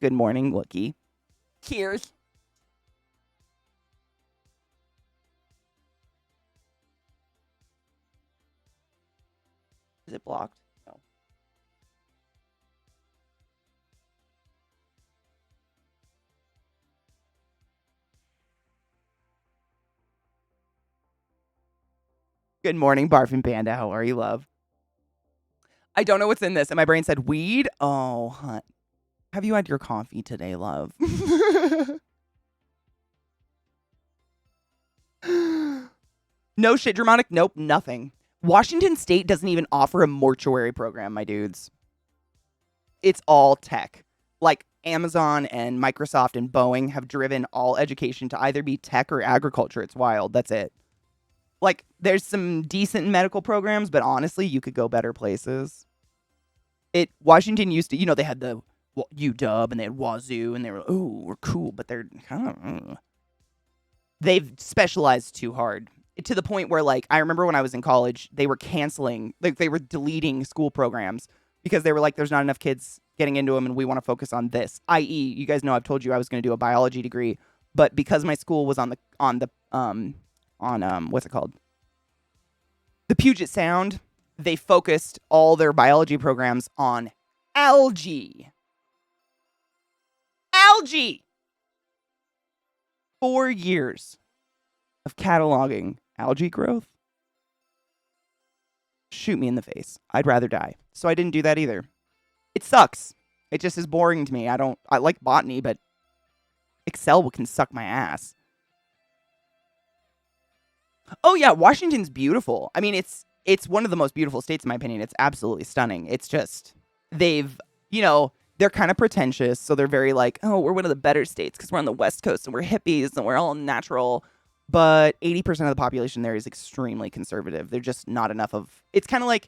A: Good morning, Wookie. Cheers. Is it blocked? No. Good morning, Barfing Panda. How are you, love? I don't know what's in this. And my brain said, weed? Oh, hunt. Have you had your coffee today, love? No shit, Dramatic? Nope, nothing. Washington State doesn't even offer a mortuary program, my dudes. It's all tech. Like Amazon and Microsoft and Boeing have driven all education to either be tech or agriculture. It's wild. That's it. Like, there's some decent medical programs, but honestly, you could go better places. Washington used to, they had the UW and they had Wazoo, and they were, we're cool, but they're kind of, they've specialized too hard to the point where, like, I remember when I was in college, they were canceling, like, they were deleting school programs because they were like, there's not enough kids getting into them, and we want to focus on this. I.e., you guys know I've told you I was going to do a biology degree, but because my school was on what's it called? The Puget Sound, they focused all their biology programs on algae. Algae! 4 years of cataloging algae growth. Shoot me in the face. I'd rather die. So I didn't do that either. It sucks. It just is boring to me. I like botany, but Excel can suck my ass. Oh yeah, Washington's beautiful. I mean, it's one of the most beautiful states in my opinion. It's absolutely stunning. It's just they're kind of pretentious, so they're very like, oh, we're one of the better states because we're on the West Coast and we're hippies and we're all natural. But 80% of the population there is extremely conservative. They're just not enough of. It's kind of like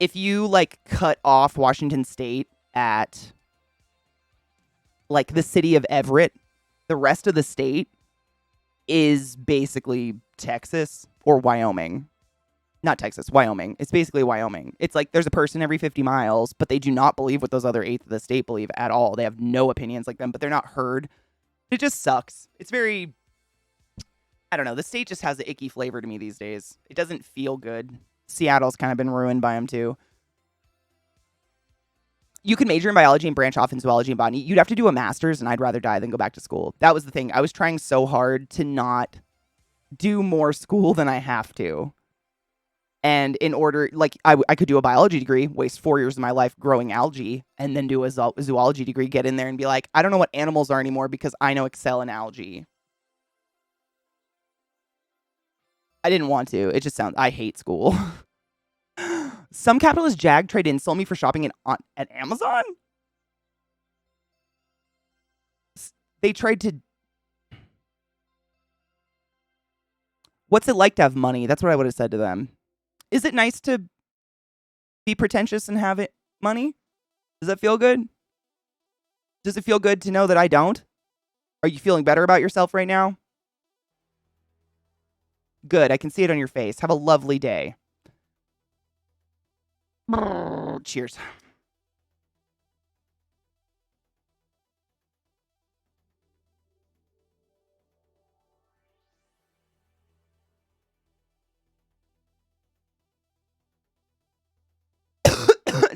A: if you like cut off Washington State at like the city of Everett, the rest of the state is basically Texas or Wyoming. not Texas, Wyoming. It's basically Wyoming. It's like there's a person every 50 miles, but they do not believe what those other eighth of the state believe at all. They have no opinions like them, but they're not heard. It just sucks. It's very, I don't know. The state just has an icky flavor to me these days. It doesn't feel good. Seattle's kind of been ruined by them too. You can major in biology and branch off in zoology and botany. You'd have to do a master's, and I'd rather die than go back to school. That was the thing. I was trying so hard to not do more school than I have to. And in order, like, I could do a biology degree, waste 4 years of my life growing algae, and then do a zoology degree, get in there and be like, I don't know what animals are anymore because I know excel in algae. I didn't want to. It just sounds, I hate school. Some capitalist jag tried to insult me for shopping at Amazon. They tried to. What's it like to have money? That's what I would have said to them. Is it nice to be pretentious and have money? Does that feel good? Does it feel good to know that I don't? Are you feeling better about yourself right now? Good. I can see it on your face. Have a lovely day. Cheers.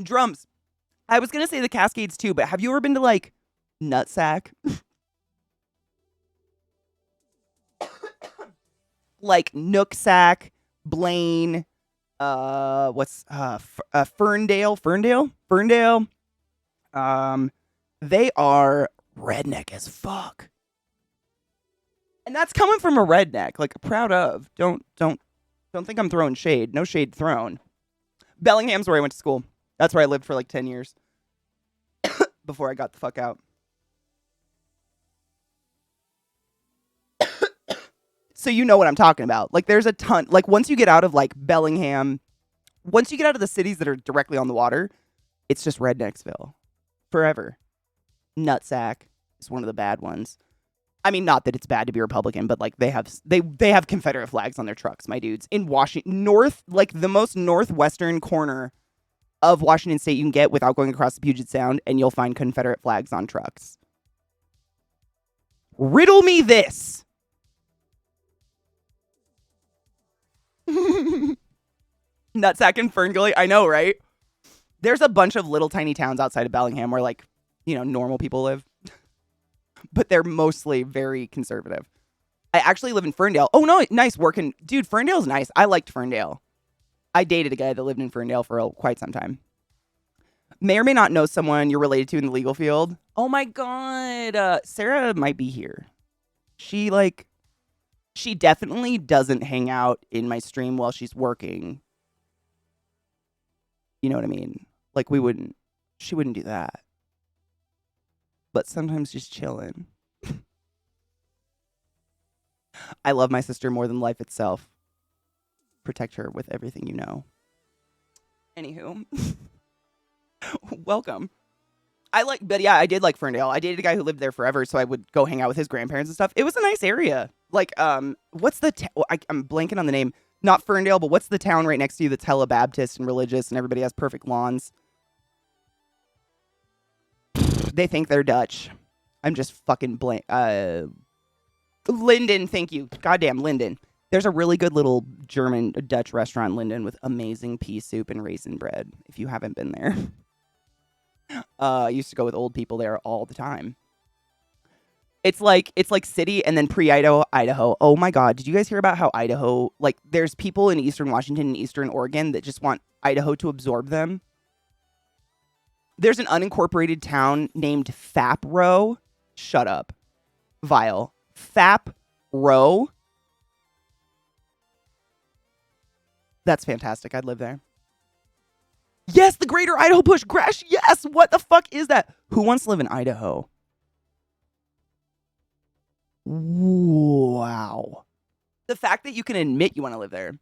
A: Drums. I was going to say the Cascades too, but have you ever been to like Nutsack? Like Nooksack, Blaine, Ferndale. They are redneck as fuck. And that's coming from a redneck, like proud of. Don't think I'm throwing shade. No shade thrown. Bellingham's where I went to school. That's where I lived for like 10 years. Before I got the fuck out. So you know what I'm talking about. Like there's a ton, like once you get out of like Bellingham, once you get out of the cities that are directly on the water, it's just Rednecksville. Forever. Nutsack is one of the bad ones. I mean, not that it's bad to be Republican, but like they have Confederate flags on their trucks, my dudes. In Washington, like the most northwestern corner of Washington State you can get without going across the Puget Sound, and you'll find Confederate flags on trucks. Riddle me this. Nutsack and Ferngully, I know, right? There's a bunch of little tiny towns outside of Bellingham where, like, you know, normal people live. But they're mostly very conservative. I actually live in Ferndale. Oh, no, nice working. Dude, Ferndale's nice. I liked Ferndale. I dated a guy that lived in Ferndale for quite some time. May or may not know someone you're related to in the legal field. Oh, my God. Sarah might be here. She definitely doesn't hang out in my stream while she's working. You know what I mean? Like she wouldn't do that. But sometimes just chilling. I love my sister more than life itself. Protect her with everything you know. Anywho. Welcome. But yeah, I did like Ferndale. I dated a guy who lived there forever, so I would go hang out with his grandparents and stuff. It was a nice area. Like, what's the, I'm blanking on the name. Not Ferndale, but what's the town right next to you that's hella Baptist and religious and everybody has perfect lawns? They think they're Dutch. I'm just fucking blank. Linden, thank you. Goddamn, Linden. There's a really good little Dutch restaurant in Linden with amazing pea soup and raisin bread, if you haven't been there. I used to go with old people there all the time. It's like city and then Idaho. Oh my God. Did you guys hear about how Idaho, like there's people in Eastern Washington and Eastern Oregon that just want Idaho to absorb them? There's an unincorporated town named Fap-Row. Shut up. Vile. Fap-Row. That's fantastic. I'd live there. Yes, the Greater Idaho Push. Gresh, yes. What the fuck is that? Who wants to live in Idaho? Wow. The fact that you can admit you want to live there.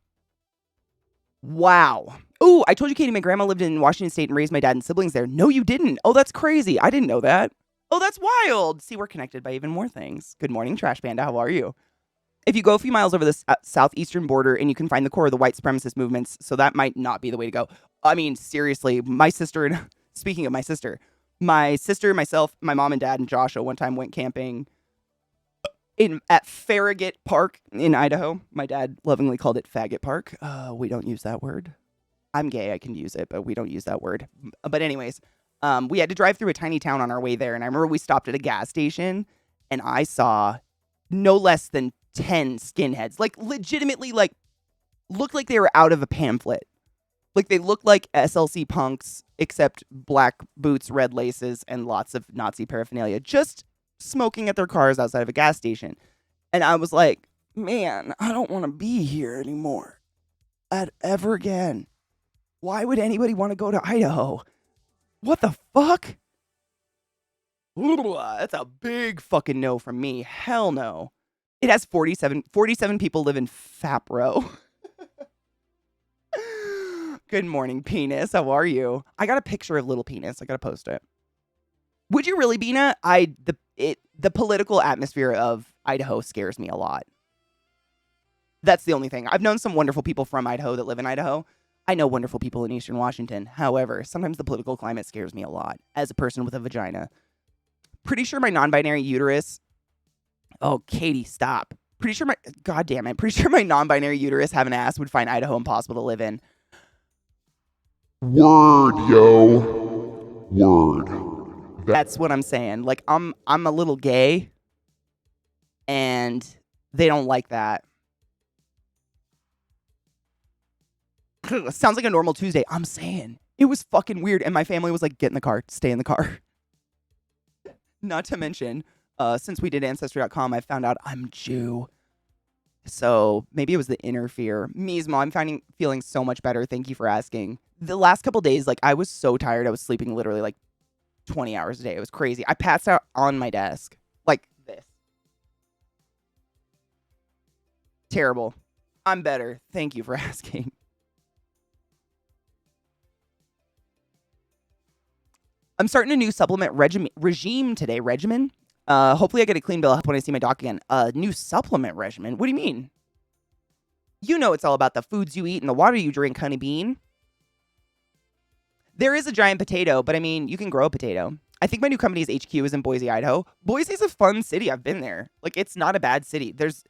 A: Wow. Ooh, I told you, Katie, my grandma lived in Washington State and raised my dad and siblings there. No, you didn't. Oh, that's crazy. I didn't know that. Oh, that's wild. See, we're connected by even more things. Good morning, Trash Panda. How are you? If you go a few miles over the southeastern border and you can find the core of the white supremacist movements, so that might not be the way to go. I mean, seriously, my sister and speaking of my sister, myself, my mom and dad and Joshua one time went camping at Farragut Park in Idaho. My dad lovingly called it Faggot Park. We don't use that word. I'm gay, I can use it, but we don't use that word. But anyways, we had to drive through a tiny town on our way there, and I remember we stopped at a gas station, and I saw no less than 10 skinheads, like legitimately, like looked like they were out of a pamphlet. Like they looked like SLC punks, except black boots, red laces, and lots of Nazi paraphernalia, just smoking at their cars outside of a gas station. And I was like, man, I don't want to be here anymore. Ever again. Why would anybody want to go to Idaho? What the fuck? That's a big fucking no from me. Hell no. It has 47 people live in Fapro. Good morning, penis. How are you? I got a picture of little penis. I gotta post it. Would you really, Bina? The political atmosphere of Idaho scares me a lot. That's the only thing. I've known some wonderful people from Idaho that live in Idaho. I know wonderful people in Eastern Washington. However, sometimes the political climate scares me a lot as a person with a vagina. Pretty sure my non-binary uterus. Oh, Katie, stop. Pretty sure my non-binary uterus having an ass would find Idaho impossible to live in.
B: Word, yo. Word.
A: That's what I'm saying. Like, I'm a little gay, and they don't like that. Sounds like a normal Tuesday. I'm saying. It was fucking weird, and my family was like, get in the car. Stay in the car. Not to mention, since we did Ancestry.com, I found out I'm Jew. So maybe it was the inner fear. Meesmo, I'm feeling so much better. Thank you for asking. The last couple days, like, I was so tired. I was sleeping literally like 20 hours a day. It was crazy. I passed out on my desk. Like this. Terrible. I'm better. Thank you for asking. I'm starting a new supplement regime today. Regimen? Hopefully I get a clean bill of health when I see my doc again. New supplement regimen? What do you mean? You know it's all about the foods you eat and the water you drink, honey bean. There is a giant potato, but I mean, you can grow a potato. I think my new company's HQ is in Boise, Idaho. Boise's a fun city. I've been there. Like, it's not a bad city. There's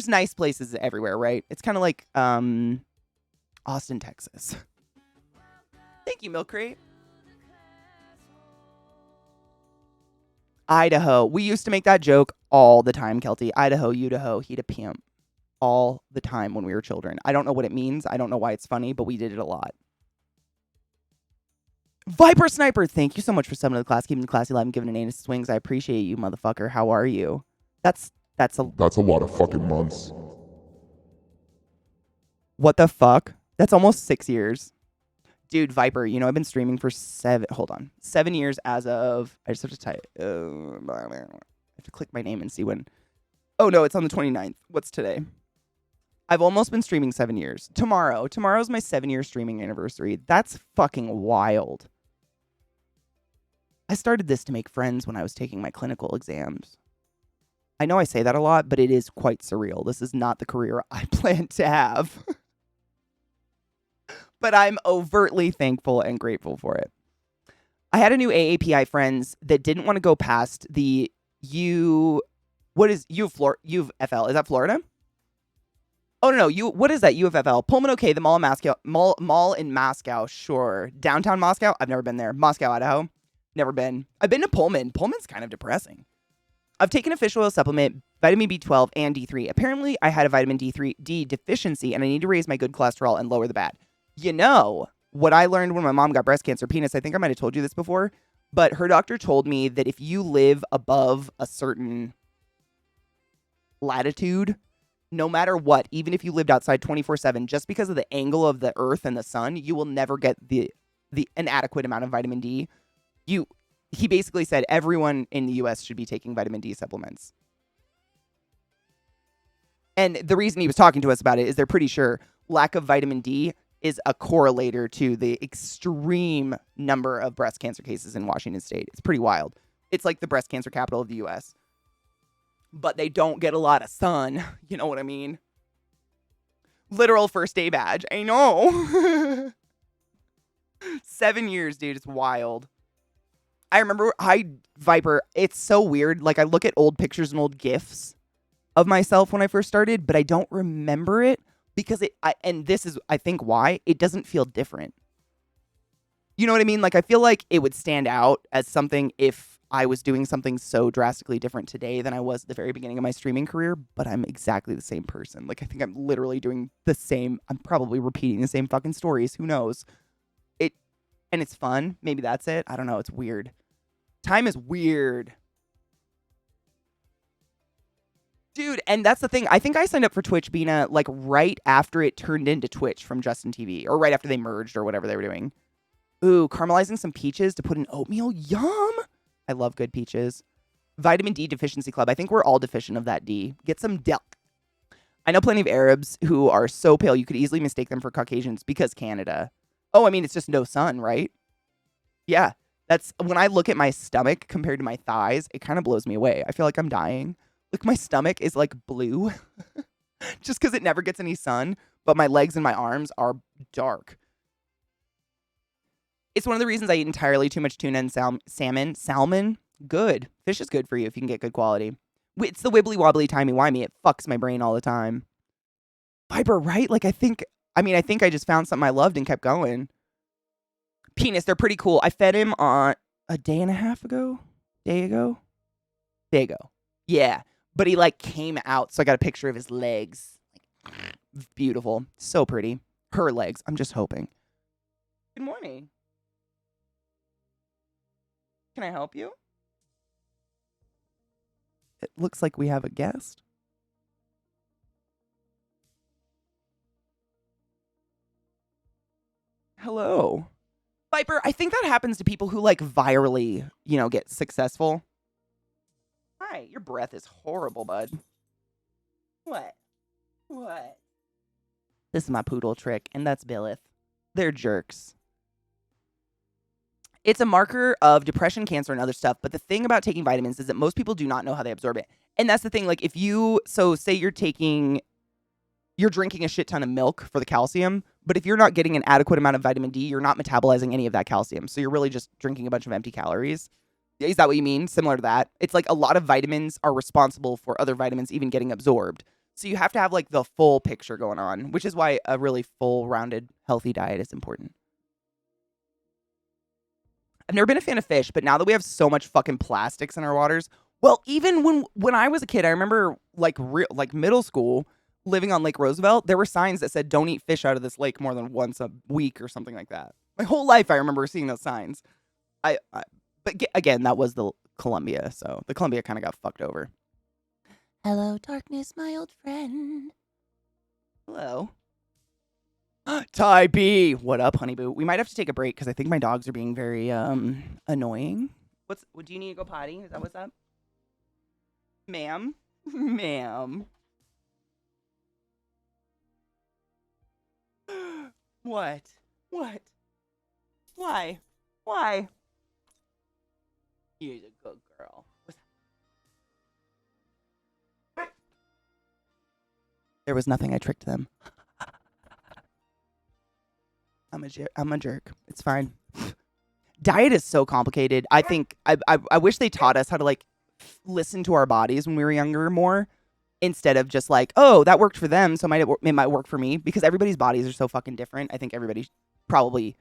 A: nice places everywhere, right? It's kind of like Austin, Texas. Thank you, Milk Crate. Idaho. We used to make that joke all the time, Kelty. Idaho, Udaho, he'd a pimp. All the time when we were children. I don't know what it means. I don't know why it's funny, but we did it a lot. Viper Sniper, thank you so much for summoning to the class, keeping the classy alive and giving an anus swings. I appreciate you, motherfucker. How are you? That's a
B: lot of fucking months.
A: What the fuck? That's almost 6 years. Dude, Viper, you know I've been streaming for 7 years as of, I just have to type, I have to click my name and see when. Oh no, it's on the 29th. What's today? I've almost been streaming 7 years. Tomorrow's my 7-year streaming anniversary. That's fucking wild. I started this to make friends when I was taking my clinical exams. I know I say that a lot, but it is quite surreal. This is not the career I planned to have. But I'm overtly thankful and grateful for it. I had a new AAPI friends that didn't want to go past the what is UFL? Is that Florida? Oh, no. What is that? UFFL. Pullman, okay. The mall in Moscow. Mall in Moscow, sure. Downtown Moscow? I've never been there. Moscow, Idaho? Never been. I've been to Pullman. Pullman's kind of depressing. I've taken a fish oil supplement, vitamin B12, and D3. Apparently, I had a vitamin D deficiency, and I need to raise my good cholesterol and lower the bad. You know, what I learned when my mom got breast cancer, penis, I think I might have told you this before, but her doctor told me that if you live above a certain latitude, no matter what, even if you lived outside 24/7, just because of the angle of the earth and the sun, you will never get an adequate amount of vitamin D. He basically said everyone in the US should be taking vitamin D supplements. And the reason he was talking to us about it is they're pretty sure lack of vitamin D is a correlator to the extreme number of breast cancer cases in Washington state. It's pretty wild. It's like the breast cancer capital of the US. but they don't get a lot of sun. You know what I mean? Literal first day badge. I know. 7 years, dude. It's wild. I remember Viper, it's so weird. Like, I look at old pictures and old GIFs of myself when I first started, but I don't remember it because and this is, I think, why it doesn't feel different. You know what I mean? Like, I feel like it would stand out as something if I was doing something so drastically different today than I was at the very beginning of my streaming career, but I'm exactly the same person. Like, I think I'm literally doing the same, I'm probably repeating the same fucking stories. Who knows? And it's fun. Maybe that's it. I don't know. It's weird. Time is weird. Dude, and that's the thing. I think I signed up for Twitch, Bina, like right after it turned into Twitch from Justin TV, or right after they merged or whatever they were doing. Ooh, caramelizing some peaches to put in oatmeal. Yum! I love good peaches. Vitamin D Deficiency Club. I think we're all deficient of that D. Get some delk. I know plenty of Arabs who are so pale you could easily mistake them for Caucasians because Canada. Oh, I mean, it's just no sun, right? Yeah. That's when I look at my stomach compared to my thighs, it kind of blows me away. I feel like I'm dying. Like, my stomach is like blue just because it never gets any sun, but my legs and my arms are dark. It's one of the reasons I eat entirely too much tuna and salmon. Salmon, good. Fish is good for you if you can get good quality. It's the wibbly wobbly timey wimey. It fucks my brain all the time. Viper, right? Like, I think I just found something I loved and kept going. Penis, they're pretty cool. I fed him on a day and a half ago. Day ago. Yeah. But he like came out, so I got a picture of his legs. Beautiful. So pretty. Her legs. I'm just hoping. Good morning. Can I help you? It looks like we have a guest. Hello. Viper, I think that happens to people who like virally, get successful. Hi, your breath is horrible, bud. What? This is my poodle trick, and that's Billith. They're jerks. It's a marker of depression, cancer, and other stuff, but the thing about taking vitamins is that most people do not know how they absorb it. And that's the thing, like, say you're drinking a shit ton of milk for the calcium, but if you're not getting an adequate amount of vitamin D, you're not metabolizing any of that calcium. So you're really just drinking a bunch of empty calories. Is that what you mean? Similar to that? It's like a lot of vitamins are responsible for other vitamins even getting absorbed. So you have to have like the full picture going on, which is why a really full, rounded, healthy diet is important. I've never been a fan of fish, but now that we have so much fucking plastics in our waters, well, even when I was a kid, I remember like middle school, living on Lake Roosevelt, there were signs that said, don't eat fish out of this lake more than once a week or something like that. My whole life, I remember seeing those signs. But again, that was the Columbia, so the Columbia kind of got fucked over. Hello, darkness, my old friend. Hello. Ty B, what up, honeyboo? We might have to take a break because I think my dogs are being very annoying. What do you need to go potty? Is that what's up? Ma'am? Ma'am. What? Why? You're a good girl. There was nothing. I tricked them. I'm a jerk. It's fine. Diet is so complicated. I think I wish they taught us how to like listen to our bodies when we were younger more, instead of just like, oh, that worked for them, so it might work for me, because everybody's bodies are so fucking different. I think everybody probably,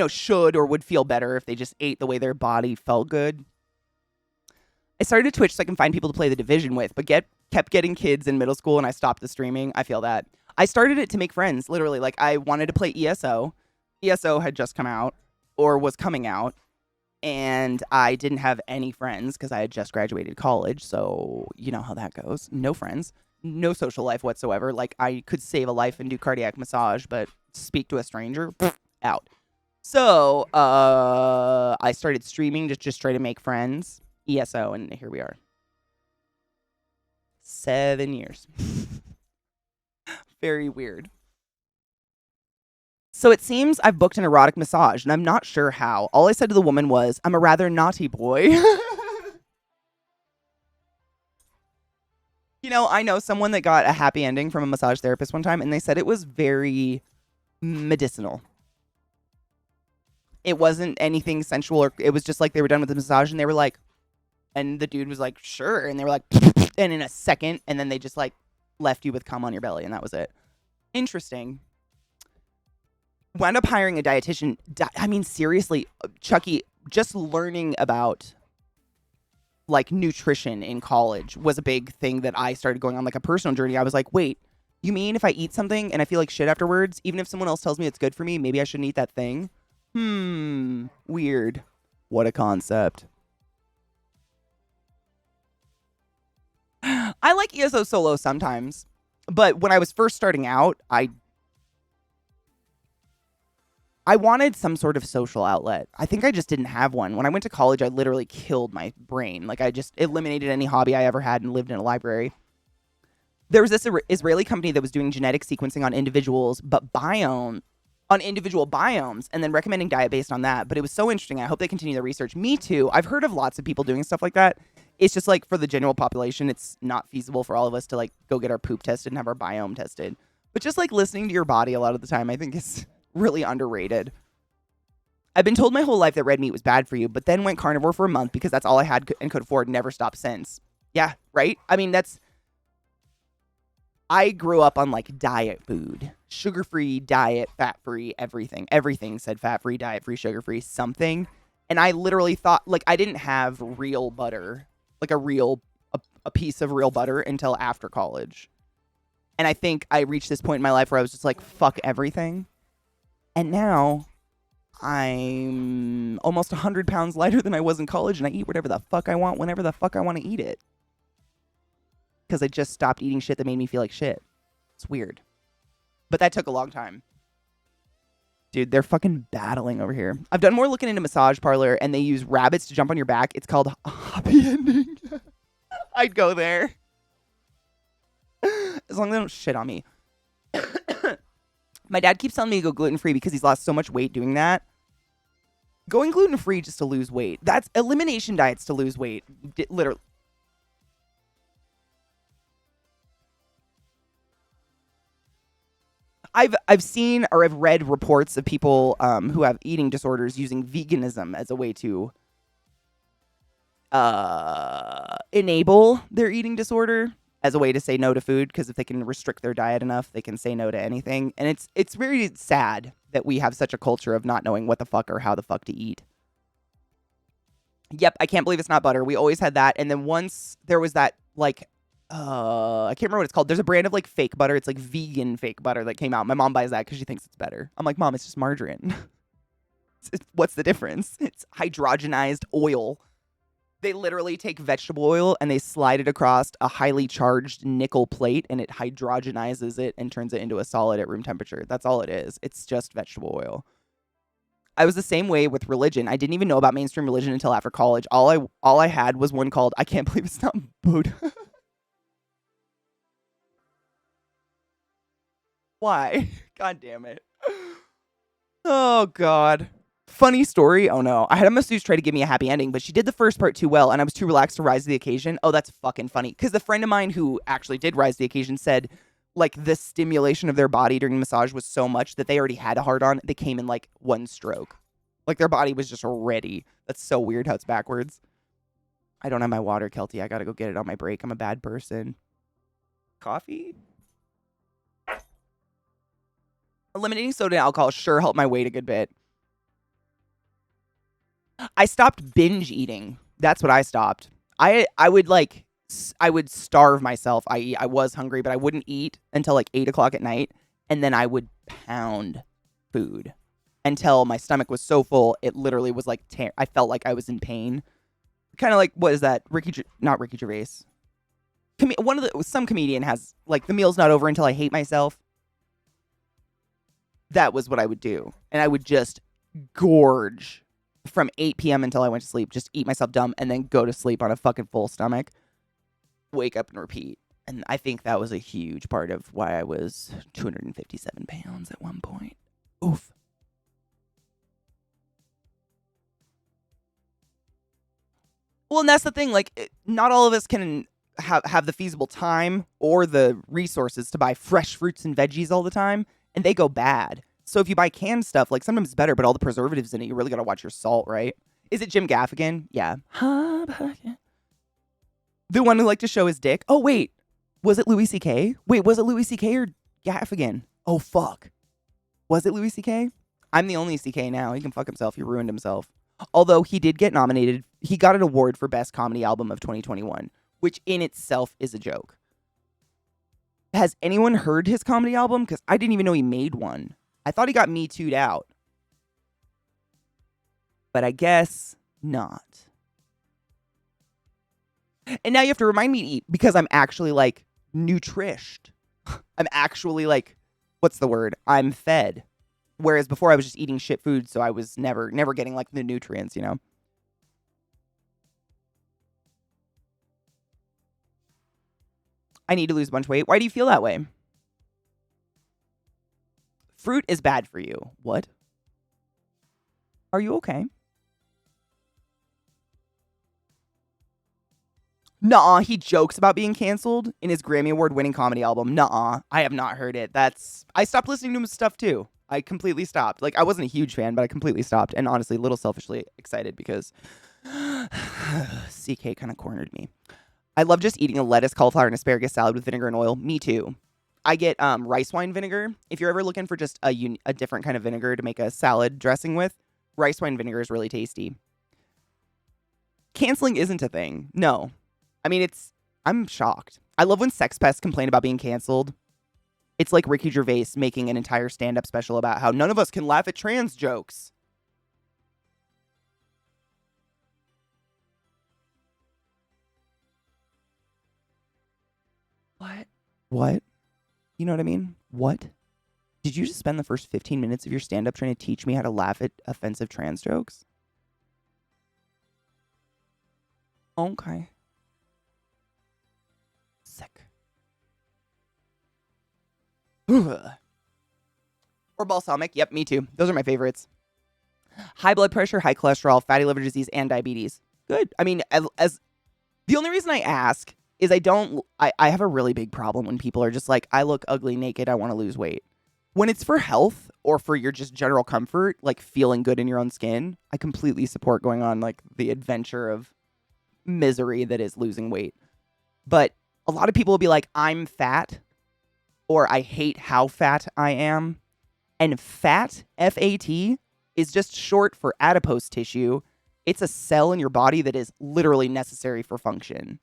A: should or would feel better if they just ate the way their body felt good. I started Twitch so I can find people to play The Division with, but kept getting kids in middle school and I stopped the streaming. I feel that. I started it to make friends, literally. Like, I wanted to play ESO. ESO had just come out, or was coming out, and I didn't have any friends because I had just graduated college, so you know how that goes. No friends, no social life whatsoever. Like, I could save a life and do cardiac massage, but speak to a stranger, out. So I started streaming to just try to make friends, ESO, and here we are. 7 years. Very weird. So it seems I've booked an erotic massage, and I'm not sure how. All I said to the woman was, I'm a rather naughty boy. You know, I know someone that got a happy ending from a massage therapist one time, and they said it was very medicinal. It wasn't anything sensual, or it was just like they were done with the massage, and they were like, and the dude was like, sure, and they were like, and in a second, and then they just like left you with cum on your belly, and that was it. Interesting. Wound up hiring a dietitian. I mean, seriously, Chucky, just learning about like nutrition in college was a big thing that I started going on like a personal journey. I was like, wait, you mean if I eat something and I feel like shit afterwards, even if someone else tells me it's good for me, maybe I shouldn't eat that thing? Weird. What a concept. I like ESO Solo sometimes, but when I was first starting out, I wanted some sort of social outlet. I think I just didn't have one. When I went to college, I literally killed my brain. Like, I just eliminated any hobby I ever had and lived in a library. There was this Israeli company that was doing genetic sequencing on individuals, but on individual biomes, and then recommending diet based on that. But it was so interesting. I hope they continue the research. Me too. I've heard of lots of people doing stuff like that. It's just like for the general population, it's not feasible for all of us to like go get our poop tested and have our biome tested. But just like listening to your body a lot of the time, I think is really underrated. I've been told my whole life that red meat was bad for you, but then went carnivore for a month because that's all I had and could afford, never stopped since. Yeah, right? I mean, I grew up on like diet food, sugar-free diet, fat-free, everything. Everything said fat-free, diet-free, sugar-free, something. And I literally thought, like, I didn't have real butter, like a piece of real butter until after college. And I think I reached this point in my life where I was just like, fuck everything. And now I'm almost 100 pounds lighter than I was in college, and I eat whatever the fuck I want whenever the fuck I want to eat it. Because I just stopped eating shit that made me feel like shit. It's weird. But that took a long time. Dude, they're fucking battling over here. I've done more looking into massage parlor, and they use rabbits to jump on your back. It's called happy ending. I'd go there. As long as they don't shit on me. My dad keeps telling me to go gluten-free because he's lost so much weight doing that. Going gluten-free just to lose weight. That's elimination diets to lose weight. Literally. I've seen or I've read reports of people who have eating disorders using veganism as a way to enable their eating disorder, as a way to say no to food, because if they can restrict their diet enough, they can say no to anything. And it's very sad that we have such a culture of not knowing what the fuck or how the fuck to eat. Yep, I can't believe it's not butter. We always had that. And then once there was that, like, I can't remember what it's called. There's a brand of like fake butter. It's like vegan fake butter that came out. My mom buys that because she thinks it's better. I'm like, Mom, it's just margarine. What's the difference? It's hydrogenized oil. They literally take vegetable oil and they slide it across a highly charged nickel plate, and it hydrogenizes it and turns it into a solid at room temperature. That's all it is. It's just vegetable oil. I was the same way with religion. I didn't even know about mainstream religion until after college. All I had was one called, I can't believe it's not Buddha. Why? God damn it. Oh, God. Funny story. Oh, no. I had a masseuse try to give me a happy ending, but she did the first part too well, and I was too relaxed to rise to the occasion. Oh, that's fucking funny. Because the friend of mine who actually did rise to the occasion said, like, the stimulation of their body during the massage was so much that they already had a hard-on. They came in, like, one stroke. Like, their body was just ready. That's so weird how it's backwards. I don't have my water, Kelty. I gotta go get it on my break. I'm a bad person. Coffee? Eliminating soda and alcohol sure helped my weight a good bit. I stopped binge eating. That's what I stopped. I would starve myself. I was hungry, but I wouldn't eat until like 8 o'clock at night, and then I would pound food until my stomach was so full it literally was like I felt like I was in pain. Kind of like, what is that? Not Ricky Gervais. Some comedian has like, the meal's not over until I hate myself. That was what I would do. And I would just gorge from 8 p.m. until I went to sleep. Just eat myself dumb and then go to sleep on a fucking full stomach. Wake up and repeat. And I think that was a huge part of why I was 257 pounds at one point. Oof. Well, and that's the thing. Like, not all of us can have the feasible time or the resources to buy fresh fruits and veggies all the time, and they go bad. So if you buy canned stuff, like sometimes it's better, but all the preservatives in it, you really got to watch your salt, right? Is it Jim Gaffigan? Yeah. The one who liked to show his dick? Oh, wait. Was it Louis C.K.? Wait, was it Louis C.K. or Gaffigan? Oh, fuck. Was it Louis C.K.? I'm the only C.K. now. He can fuck himself. He ruined himself. Although he did get nominated. He got an award for Best Comedy Album of 2021, which in itself is a joke. Has anyone heard his comedy album? Because I didn't even know he made one. I thought he got Me Too'd out. But I guess not. And now you have to remind me to eat because I'm actually like nutrished. I'm actually like, what's the word? I'm fed. Whereas before I was just eating shit food, so I was never getting like the nutrients, you know? I need to lose a bunch of weight. Why do you feel that way? Fruit is bad for you. What? Are you okay? Nuh-uh, he jokes about being canceled in his Grammy Award winning comedy album. Nuh-uh, I have not heard it. I stopped listening to his stuff too. I completely stopped. Like, I wasn't a huge fan, but I completely stopped. And honestly, a little selfishly excited because CK kind of cornered me. I love just eating a lettuce, cauliflower, and asparagus salad with vinegar and oil. Me too. I get rice wine vinegar. If you're ever looking for just a different kind of vinegar to make a salad dressing with, rice wine vinegar is really tasty. Canceling isn't a thing. No. I mean, I'm shocked. I love when sex pests complain about being canceled. It's like Ricky Gervais making an entire stand-up special about how none of us can laugh at trans jokes. What? You know what I mean? What? Did you just spend the first 15 minutes of your stand-up trying to teach me how to laugh at offensive trans jokes? Okay. Sick. Or balsamic. Yep, me too. Those are my favorites. High blood pressure, high cholesterol, fatty liver disease, and diabetes. Good. I mean, as the only reason I ask is I have a really big problem when people are just like, I look ugly naked, I want to lose weight. When it's for health or for your just general comfort, like feeling good in your own skin, I completely support going on like the adventure of misery that is losing weight. But a lot of people will be like, I'm fat, or I hate how fat I am. And fat, F-A-T, is just short for adipose tissue. It's a cell in your body that is literally necessary for function.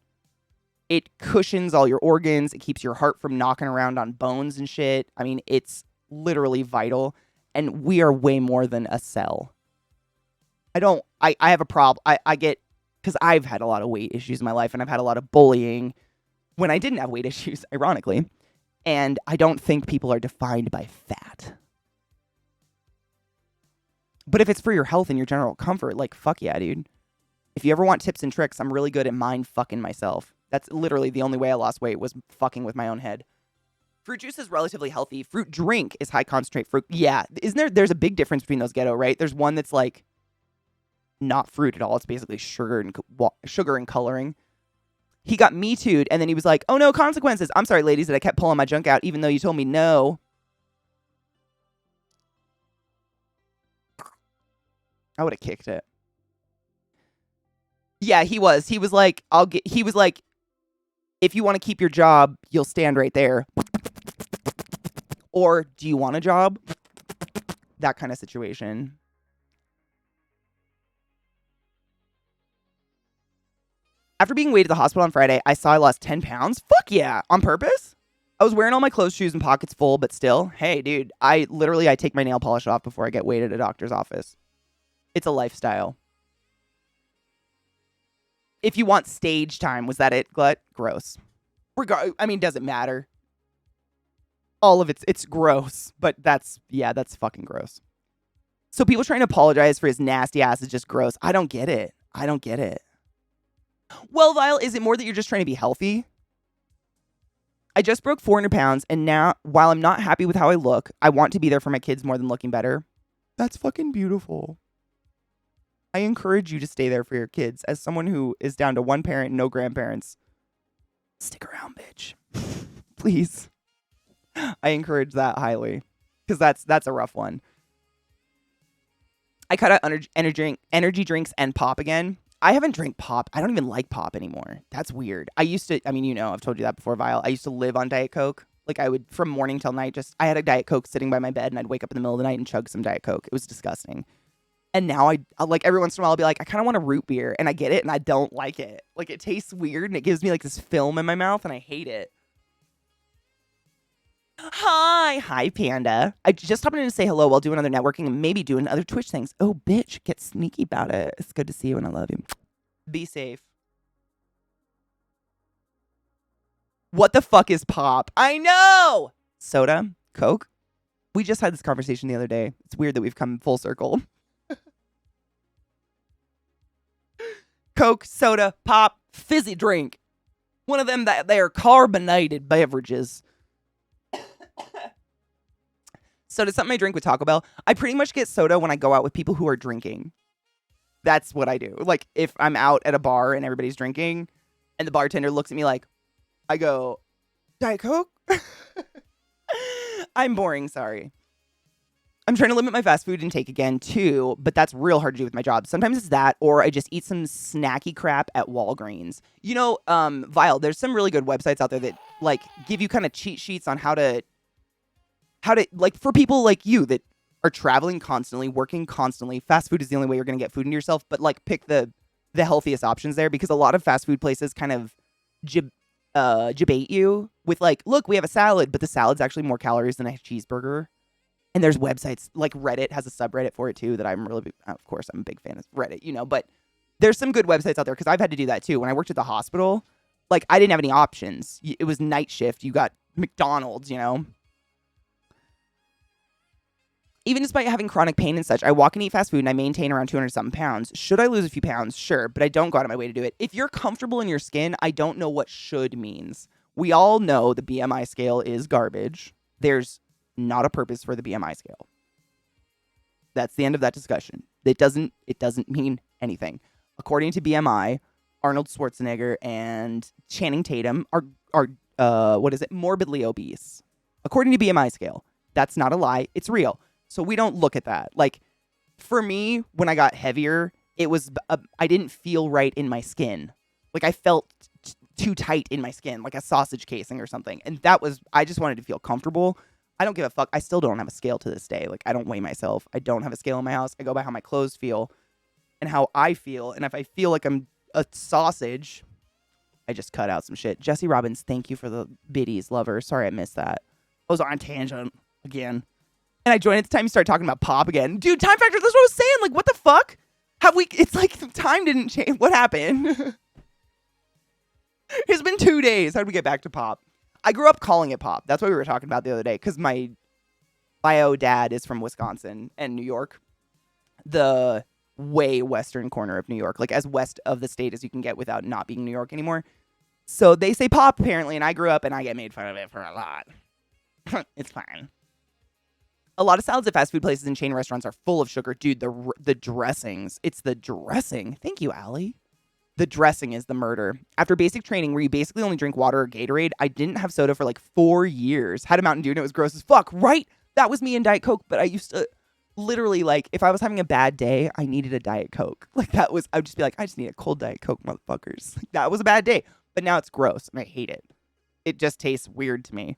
A: It cushions all your organs. It keeps your heart from knocking around on bones and shit. I mean, it's literally vital. And we are way more than a cell. I have a problem. I get, because I've had a lot of weight issues in my life, and I've had a lot of bullying when I didn't have weight issues, ironically. And I don't think people are defined by fat. But if it's for your health and your general comfort, like, fuck yeah, dude. If you ever want tips and tricks, I'm really good at mind fucking myself. That's literally the only way I lost weight, was fucking with my own head. Fruit juice is relatively healthy. Fruit drink is high concentrate fruit. Yeah, there's a big difference between those, ghetto, right? There's one that's like not fruit at all. It's basically sugar and coloring. He got Me Too'd, and then he was like, oh no, consequences. I'm sorry, ladies, that I kept pulling my junk out even though you told me no. I would have kicked it. Yeah, he was. He was like, if you want to keep your job, you'll stand right there. Or, do you want a job? That kind of situation. After being weighed at the hospital on Friday, I saw I lost 10 pounds. Fuck yeah. On purpose? I was wearing all my clothes, shoes, and pockets full, but still. Hey, dude, I take my nail polish off before I get weighed at a doctor's office. It's a lifestyle. If you want stage time, was that it, Glut? Gross. Doesn't matter. All of it's gross, but that's fucking gross. So people trying to apologize for his nasty ass is just gross. I don't get it. Well, Vile, is it more that you're just trying to be healthy? I just broke 400 pounds, and now, while I'm not happy with how I look, I want to be there for my kids more than looking better. That's fucking beautiful. I encourage you to stay there for your kids. As someone who is down to one parent and no grandparents, stick around, bitch. Please. I encourage that highly because that's a rough one. I cut out energy drinks and pop again. I haven't drank pop. I don't even like pop anymore. That's weird. I used to, I mean, you know, I've told you that before, Vile. I used to live on Diet Coke. Like I would, from morning till night, I had a Diet Coke sitting by my bed and I'd wake up in the middle of the night and chug some Diet Coke. It was disgusting. And now I like every once in a while I'll be like, I kind of want a root beer, and I get it and I don't like it. Like it tastes weird and it gives me like this film in my mouth and I hate it. Hi, Panda. I just stopped in to say hello while doing other networking and maybe doing other Twitch things. Oh, bitch, get sneaky about it. It's good to see you and I love you. Be safe. What the fuck is pop? I know! Soda? Coke? We just had this conversation the other day. It's weird that we've come full circle. Coke, soda, pop, fizzy drink. One of them that they are carbonated beverages. Soda's something I drink with Taco Bell. I pretty much get soda when I go out with people who are drinking. That's what I do. Like, if I'm out at a bar and everybody's drinking, and the bartender looks at me like, I go, Diet Coke? I'm boring, sorry. I'm trying to limit my fast food intake again, too, but that's real hard to do with my job. Sometimes it's that, or I just eat some snacky crap at Walgreens. You know, Vile, there's some really good websites out there that, like, give you kind of cheat sheets on how to, like, for people like you that are traveling constantly, working constantly. Fast food is the only way you're going to get food into yourself, but, like, pick the healthiest options there, because a lot of fast food places kind of debate you with, like, look, we have a salad, but the salad's actually more calories than a cheeseburger. And there's websites, like Reddit has a subreddit for it too that I'm really, of course, I'm a big fan of Reddit, you know, but there's some good websites out there because I've had to do that too. When I worked at the hospital, like I didn't have any options. It was night shift. You got McDonald's, you know. Even despite having chronic pain and such, I walk and eat fast food and I maintain around 200-something pounds. Should I lose a few pounds? Sure, but I don't go out of my way to do it. If you're comfortable in your skin, I don't know what should means. We all know the BMI scale is garbage. There's not a purpose for the BMI scale. That's the end of that discussion. It doesn't mean anything. According to BMI, Arnold Schwarzenegger and Channing Tatum are morbidly obese. According to BMI scale. That's not a lie. It's real. So we don't look at that. Like, for me, when I got heavier, it was, I didn't feel right in my skin. Like, I felt too tight in my skin, like a sausage casing or something. And I just wanted to feel comfortable. I don't give a fuck. I still don't have a scale to this day. Like, I don't weigh myself. I don't have a scale in my house. I go by how my clothes feel and how I feel. And if I feel like I'm a sausage, I just cut out some shit. Jesse Robbins, thank you for the biddies, lover. Sorry I missed that. I was on a tangent again. And I joined at the time you started talking about pop again. Dude, time factor, that's what I was saying. Like, what the fuck? It's like the time didn't change. What happened? It's been 2 days. How did we get back to pop? I grew up calling it pop. That's what we were talking about the other day, because my bio dad is from Wisconsin and New York, the way western corner of New York, like as west of the state as you can get without not being New York anymore. So they say pop, apparently, and I grew up and I get made fun of it for a lot. It's fine. A lot of salads at fast food places and chain restaurants are full of sugar. Dude, the dressings. It's the dressing. Thank you, Allie. The dressing is the murder. After basic training, where you basically only drink water or Gatorade, I didn't have soda for like 4 years. Had a Mountain Dew and it was gross as fuck, right? That was me in Diet Coke, but I used to literally, like, if I was having a bad day, I needed a Diet Coke. Like, I would just be like, I just need a cold Diet Coke, motherfuckers. Like, that was a bad day. But now it's gross and I hate it. It just tastes weird to me.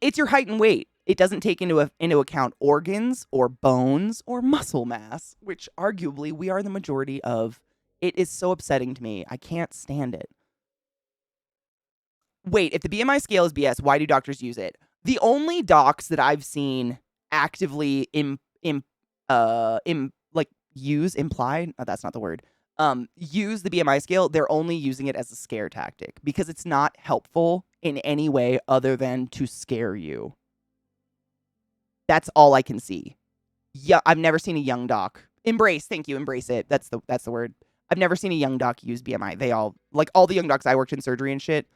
A: It's your height and weight. It doesn't take into account organs or bones or muscle mass, which arguably we are the majority of. It is so upsetting to me. I can't stand it. Wait, if the BMI scale is BS, why do doctors use it? The only docs that I've seen actively use the BMI scale, they're only using it as a scare tactic because it's not helpful in any way other than to scare you. That's all I can see. Yeah, I've never seen a young doc. Thank you, embrace it. That's the word. I've never seen a young doc use BMI. They all, like all the young docs I worked in surgery and shit,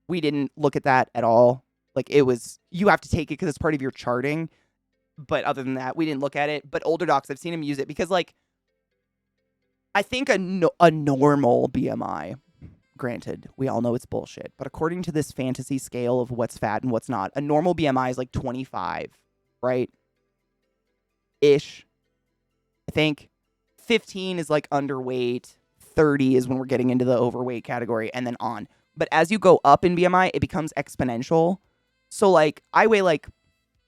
A: we didn't look at that at all. Like it was, you have to take it because it's part of your charting. But other than that, we didn't look at it. But older docs, I've seen them use it because, like, I think a normal BMI, granted, we all know it's bullshit, but according to this fantasy scale of what's fat and what's not, a normal BMI is like 25, right? Ish. I think 15 is like underweight. 30 is when we're getting into the overweight category, and then on. But as you go up in BMI, it becomes exponential. So, like, I weigh like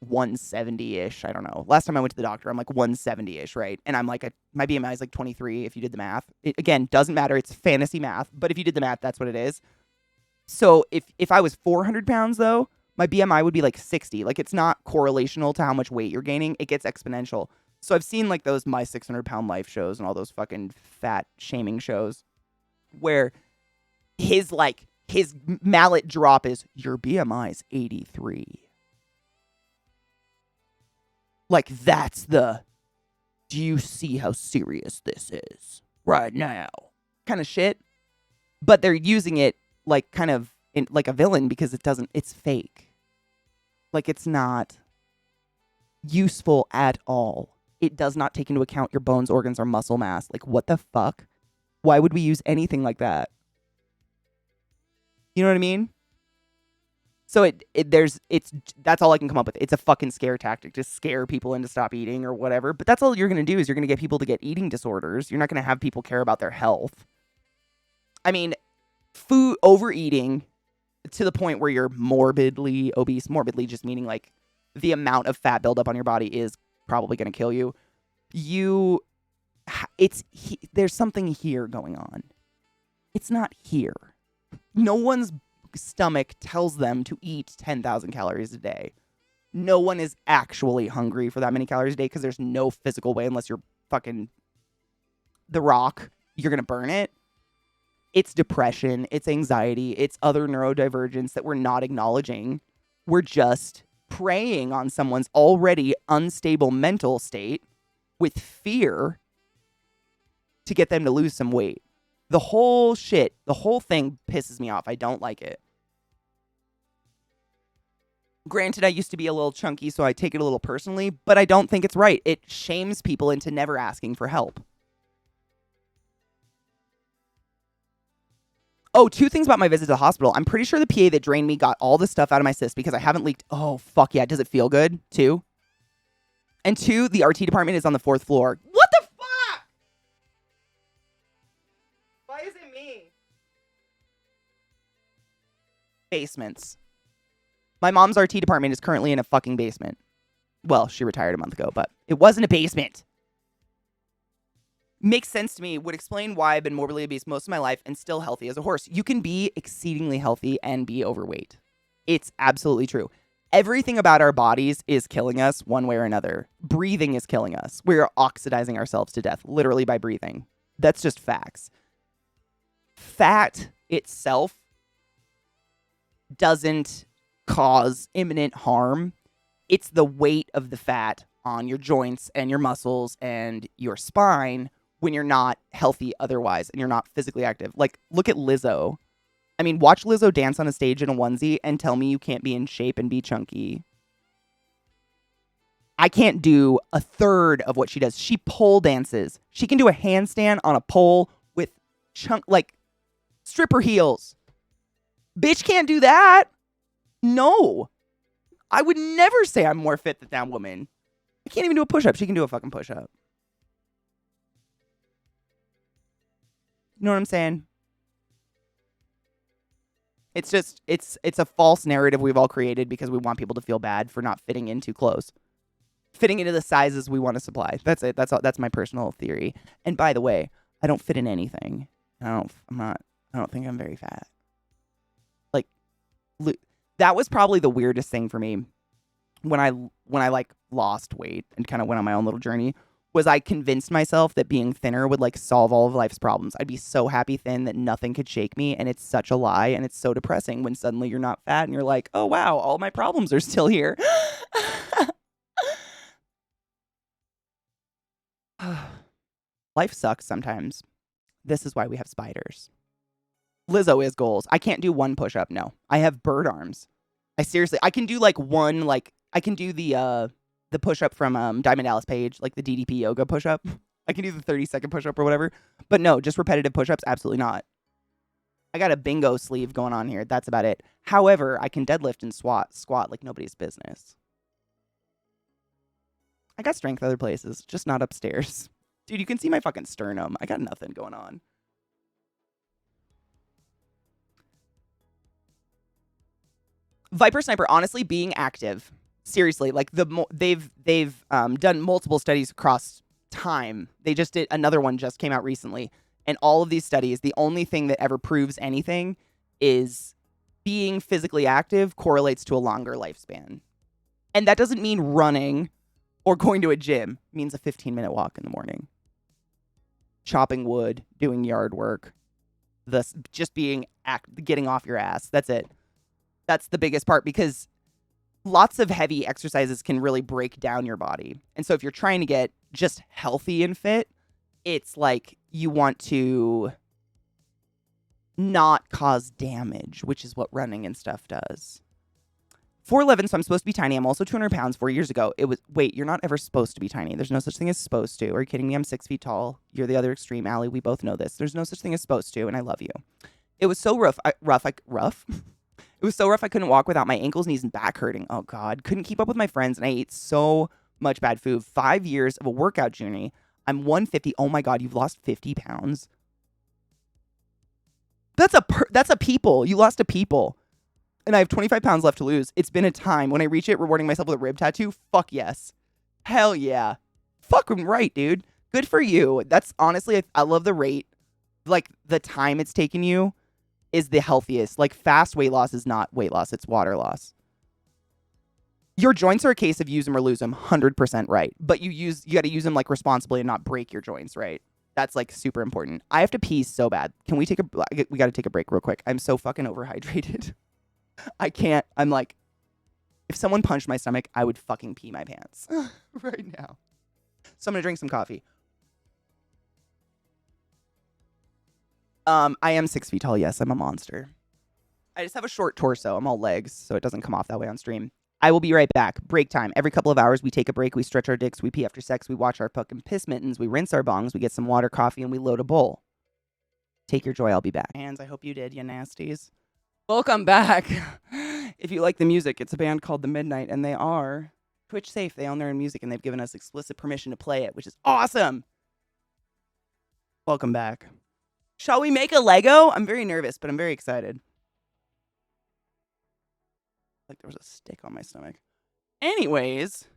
A: 170-ish. I don't know. Last time I went to the doctor, I'm like 170-ish, right? And I'm like, my BMI is like 23 if you did the math. It, again, doesn't matter. It's fantasy math. But if you did the math, that's what it is. So if I was 400 pounds, though, my BMI would be like 60. Like, it's not correlational to how much weight you're gaining. It gets exponential. So I've seen like those My 600 Pound Life shows and all those fucking fat shaming shows where his mallet drop is, your BMI is 83. Like, that's the, do you see how serious this is right now kind of shit. But they're using it like kind of like a villain because it's fake. Like, it's not useful at all. It does not take into account your bones, organs, or muscle mass. Like, what the fuck? Why would we use anything like that? You know what I mean? So that's all I can come up with. It's a fucking scare tactic to scare people into stop eating or whatever. But that's all you're going to do is you're going to get people to get eating disorders. You're not going to have people care about their health. I mean, food overeating to the point where you're morbidly obese, morbidly just meaning like the amount of fat buildup on your body is probably going to kill you. There's something here going on. It's not here. No one's stomach tells them to eat 10,000 calories a day. No one is actually hungry for that many calories a day because there's no physical way, unless you're fucking The Rock, you're going to burn it. It's depression, it's anxiety, it's other neurodivergence that we're not acknowledging. We're just preying on someone's already unstable mental state with fear to get them to lose some weight. The whole thing pisses me off. I don't like it. Granted, I used to be a little chunky, so I take it a little personally, but I don't think it's right. It shames people into never asking for help. Oh, 2 things about my visit to the hospital. I'm pretty sure the PA that drained me got all the stuff out of my cyst because I haven't leaked. Oh, fuck yeah. Does it feel good? 2. And 2, the RT department is on the 4th floor. What the fuck? Why is it me? Basements. My mom's RT department is currently in a fucking basement. Well, she retired a month ago, but it wasn't a basement. Makes sense to me, would explain why I've been morbidly obese most of my life and still healthy as a horse. You can be exceedingly healthy and be overweight. It's absolutely true. Everything about our bodies is killing us one way or another. Breathing is killing us. We're oxidizing ourselves to death, literally by breathing. That's just facts. Fat itself doesn't cause imminent harm. It's the weight of the fat on your joints and your muscles and your spine when you're not healthy otherwise and you're not physically active. Like, look at Lizzo. I mean, watch Lizzo dance on a stage in a onesie and tell me you can't be in shape and be chunky. I can't do a third of what she does. She pole dances. She can do a handstand on a pole with stripper heels. Bitch can't do that. No. I would never say I'm more fit than that woman. I can't even do a push-up. She can do a fucking push-up. You know what I'm saying? It's just, it's a false narrative we've all created because we want people to feel bad for not fitting in too close. Fitting into the sizes we want to supply. That's it. That's my personal theory. And by the way, I don't fit in anything. I don't think I'm very fat. Like, that was probably the weirdest thing for me when I like lost weight and kind of went on my own little journey. Was I convinced myself that being thinner would like solve all of life's problems. I'd be so happy thin that nothing could shake me, and it's such a lie, and it's so depressing when suddenly you're not fat and you're like, oh wow, all my problems are still here. Life sucks sometimes. This is why we have spiders. Lizzo is goals. I can't do one push-up, no. I have bird arms. I can do like one, like, I can do the push-up from Diamond Dallas Page, like the DDP yoga push-up. I can do the 30-second push-up or whatever. But no, just repetitive push-ups, absolutely not. I got a bingo sleeve going on here. That's about it. However, I can deadlift and squat like nobody's business. I got strength other places, just not upstairs. Dude, you can see my fucking sternum. I got nothing going on. Viper Sniper, honestly, being active. Seriously, like they've done multiple studies across time. They just did another one just came out recently. And all of these studies, the only thing that ever proves anything is being physically active correlates to a longer lifespan. And that doesn't mean running or going to a gym. It means a 15-minute walk in the morning. Chopping wood, doing yard work, just getting off your ass. That's it. That's the biggest part, because lots of heavy exercises can really break down your body. And so if you're trying to get just healthy and fit, it's like you want to not cause damage, which is what running and stuff does. 4'11", so I'm supposed to be tiny. I'm also 200 pounds. 4 years ago, it was, wait, you're not ever supposed to be tiny. There's no such thing as supposed to. Are you kidding me? I'm 6 feet tall. You're the other extreme, Allie. We both know this. There's no such thing as supposed to, and I love you. It was so rough. It was so rough I couldn't walk without my ankles, knees, and back hurting. Oh, God. Couldn't keep up with my friends, and I ate so much bad food. 5 years of a workout journey. I'm 150. Oh, my God. You've lost 50 pounds. That's a people. You lost a people. And I have 25 pounds left to lose. It's been a time. When I reach it, rewarding myself with a rib tattoo, fuck yes. Hell yeah. Fucking right, dude. Good for you. That's honestly, I love the rate. Like, the time it's taken you is the healthiest. Like, fast weight loss is not weight loss. It's water loss. Your joints are a case of use them or lose them. 100% right. But you got to use them, like, responsibly and not break your joints, right? That's, like, super important. I have to pee so bad. We got to take a break real quick. I'm so fucking overhydrated. I can't. I'm like, if someone punched my stomach, I would fucking pee my pants right now. So I'm going to drink some coffee. I am 6 feet tall. Yes, I'm a monster. I just have a short torso. I'm all legs, so it doesn't come off that way on stream. I will be right back. Break time. Every couple of hours, we take a break. We stretch our dicks. We pee after sex. We watch our fucking piss mittens. We rinse our bongs. We get some water, coffee, and we load a bowl. Take your joy. I'll be back. Hands, I hope you did, you nasties. Welcome back. If you like the music, it's a band called The Midnight, and they are Twitch safe. They own their own music, and they've given us explicit permission to play it, which is awesome. Welcome back. Shall we make a Lego? I'm very nervous, but I'm very excited. Like there was a stick on my stomach. Anyways,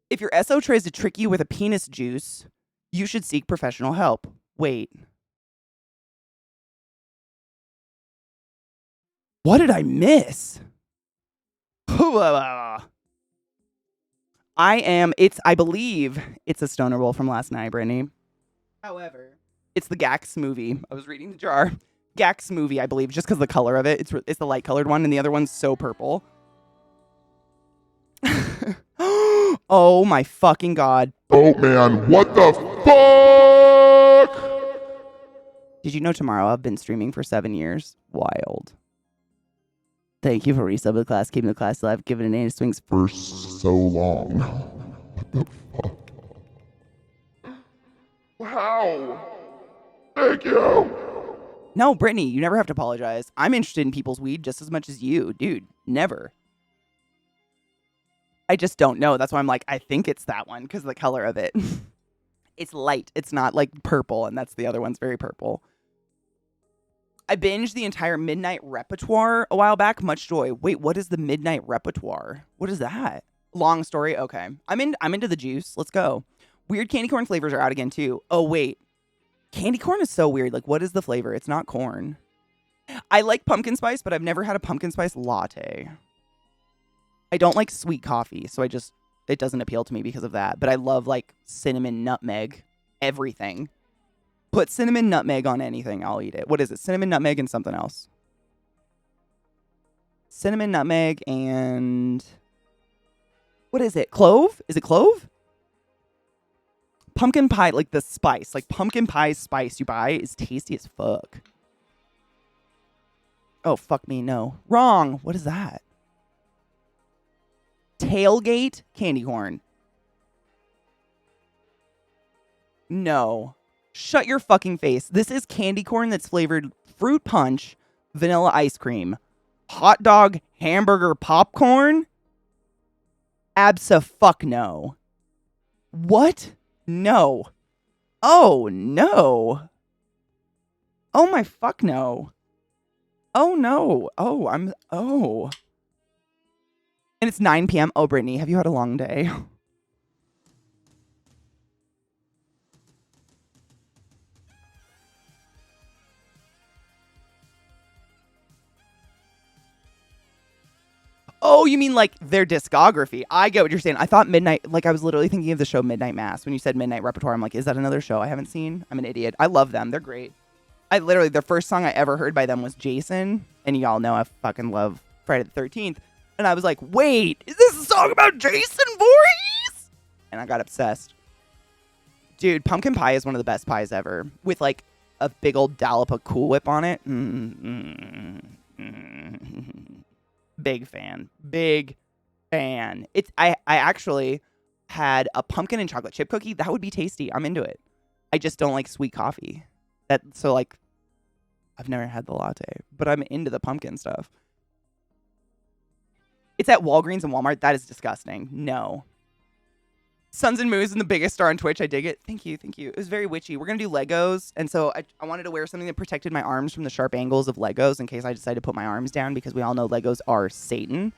A: if your SO tries to trick you with a penis juice, you should seek professional help. Wait. What did I miss? I believe it's a stoner roll from last night, Brittany. However, it's the Gax movie. I was reading the jar. Gax movie, I believe, just because the color of it. It's the light colored one, and the other one's so purple. Oh my fucking God.
B: Oh man, what the fuck?
A: Did you know tomorrow I've been streaming for 7 years? Wild. Thank you for resubbing the class, keeping the class alive, giving an A to swings
B: For so long. What the fuck? Wow. Thank you.
A: No, Brittany, you never have to apologize. I'm interested in people's weed just as much as you. Dude, never. I just don't know. That's why I'm like, I think it's that one because of the color of it. It's light. It's not like purple, and that's the other one's very purple. I binged the entire Midnight Repertoire a while back. Much joy. Wait, what is the Midnight Repertoire? What is that? Long story? Okay. I'm into the juice. Let's go. Weird candy corn flavors are out again, too. Oh, wait. Candy corn is so weird. Like, what is the flavor? It's not corn. I like pumpkin spice, but I've never had a pumpkin spice latte. I don't like sweet coffee, so it doesn't appeal to me because of that. But I love, like, cinnamon, nutmeg, everything. Put cinnamon, nutmeg on anything, I'll eat it. What is it? Cinnamon, nutmeg, and something else. Cinnamon, nutmeg, and... what is it? Clove? Is it clove? Pumpkin pie, like the spice. Like pumpkin pie spice you buy is tasty as fuck. Oh, fuck me, no. Wrong. What is that? Tailgate candy corn. No. Shut your fucking face. This is candy corn that's flavored fruit punch, vanilla ice cream, hot dog, hamburger, popcorn. Abso-fuck-no. What? No. Oh, no. Oh, my fuck no. Oh, no. Oh. And it's 9 p.m. Oh, Brittany, have you had a long day? Oh, you mean like their discography? I get what you're saying. I thought Midnight, like I was literally thinking of the show Midnight Mass. When you said Midnight Repertoire, I'm like, is that another show I haven't seen? I'm an idiot. I love them. They're great. The first song I ever heard by them was Jason. And y'all know I fucking love Friday the 13th. And I was like, wait, is this a song about Jason Voorhees? And I got obsessed. Dude, pumpkin pie is one of the best pies ever. With like a big old dollop of Cool Whip on it. Big fan. Big fan. I actually had a pumpkin and chocolate chip cookie. That would be tasty. I'm into it. I just don't like sweet coffee. I've never had the latte, but I'm into the pumpkin stuff. It's at Walgreens and Walmart. That is disgusting. No. Suns and Moose and the biggest star on Twitch. I dig it. Thank you. It was very witchy. We're going to do Legos. And so I wanted to wear something that protected my arms from the sharp angles of Legos in case I decided to put my arms down because we all know Legos are Satan.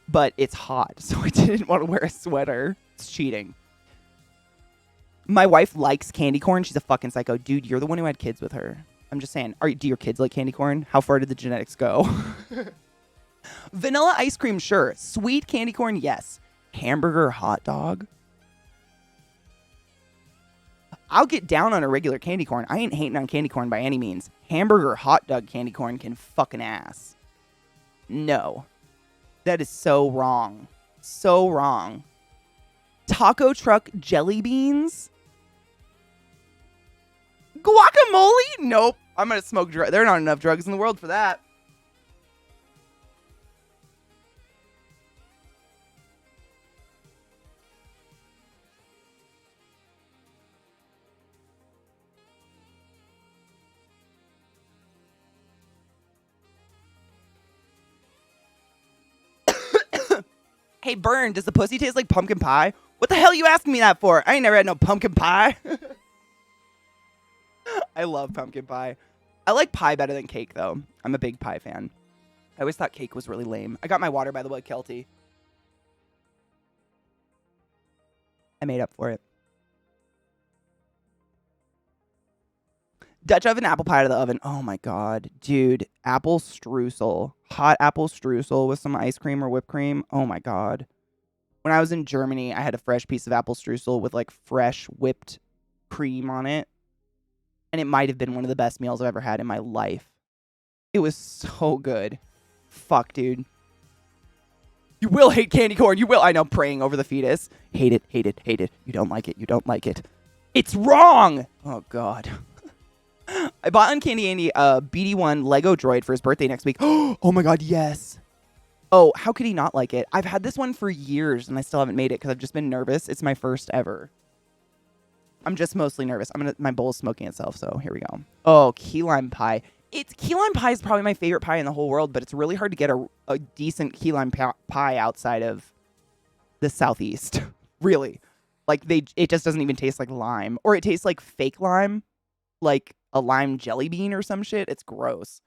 A: But it's hot, so I didn't want to wear a sweater. It's cheating. My wife likes candy corn. She's a fucking psycho. Dude, you're the one who had kids with her. I'm just saying. Do your kids like candy corn? How far did the genetics go? Vanilla ice cream, sure. Sweet candy corn, yes. Hamburger hot dog? I'll get down on a regular candy corn. I ain't hating on candy corn by any means. Hamburger hot dog candy corn can fucking ass. No. That is so wrong. So wrong. Taco truck jelly beans? Guacamole? Nope. I'm going to smoke drugs. There are not enough drugs in the world for that. Hey, Burn, does the pussy taste like pumpkin pie? What the hell are you asking me that for? I ain't never had no pumpkin pie. I love pumpkin pie. I like pie better than cake, though. I'm a big pie fan. I always thought cake was really lame. I got my water, by the way, Kelty. I made up for it. Dutch oven apple pie out of the oven. Oh, my God. Dude, apple streusel. Hot apple streusel with some ice cream or whipped cream. Oh, my God. When I was in Germany, I had a fresh piece of apple streusel with, like, fresh whipped cream on it. And it might have been one of the best meals I've ever had in my life. It was so good. Fuck, dude. You will hate candy corn. You will. I know, praying over the fetus. Hate it, hate it, hate it. You don't like it. You don't like it. It's wrong. Oh, God. I bought Uncandy Andy a BD1 Lego droid for his birthday next week. Oh, my God, yes. Oh, how could he not like it? I've had this one for years, and I still haven't made it because I've just been nervous. It's my first ever. I'm just mostly nervous. My bowl is smoking itself, so here we go. Oh, key lime pie. Key lime pie is probably my favorite pie in the whole world, but it's really hard to get a decent key lime pie outside of the Southeast. Really. Like, it just doesn't even taste like lime. Or it tastes like fake lime. Like a lime jelly bean or some shit. It's gross.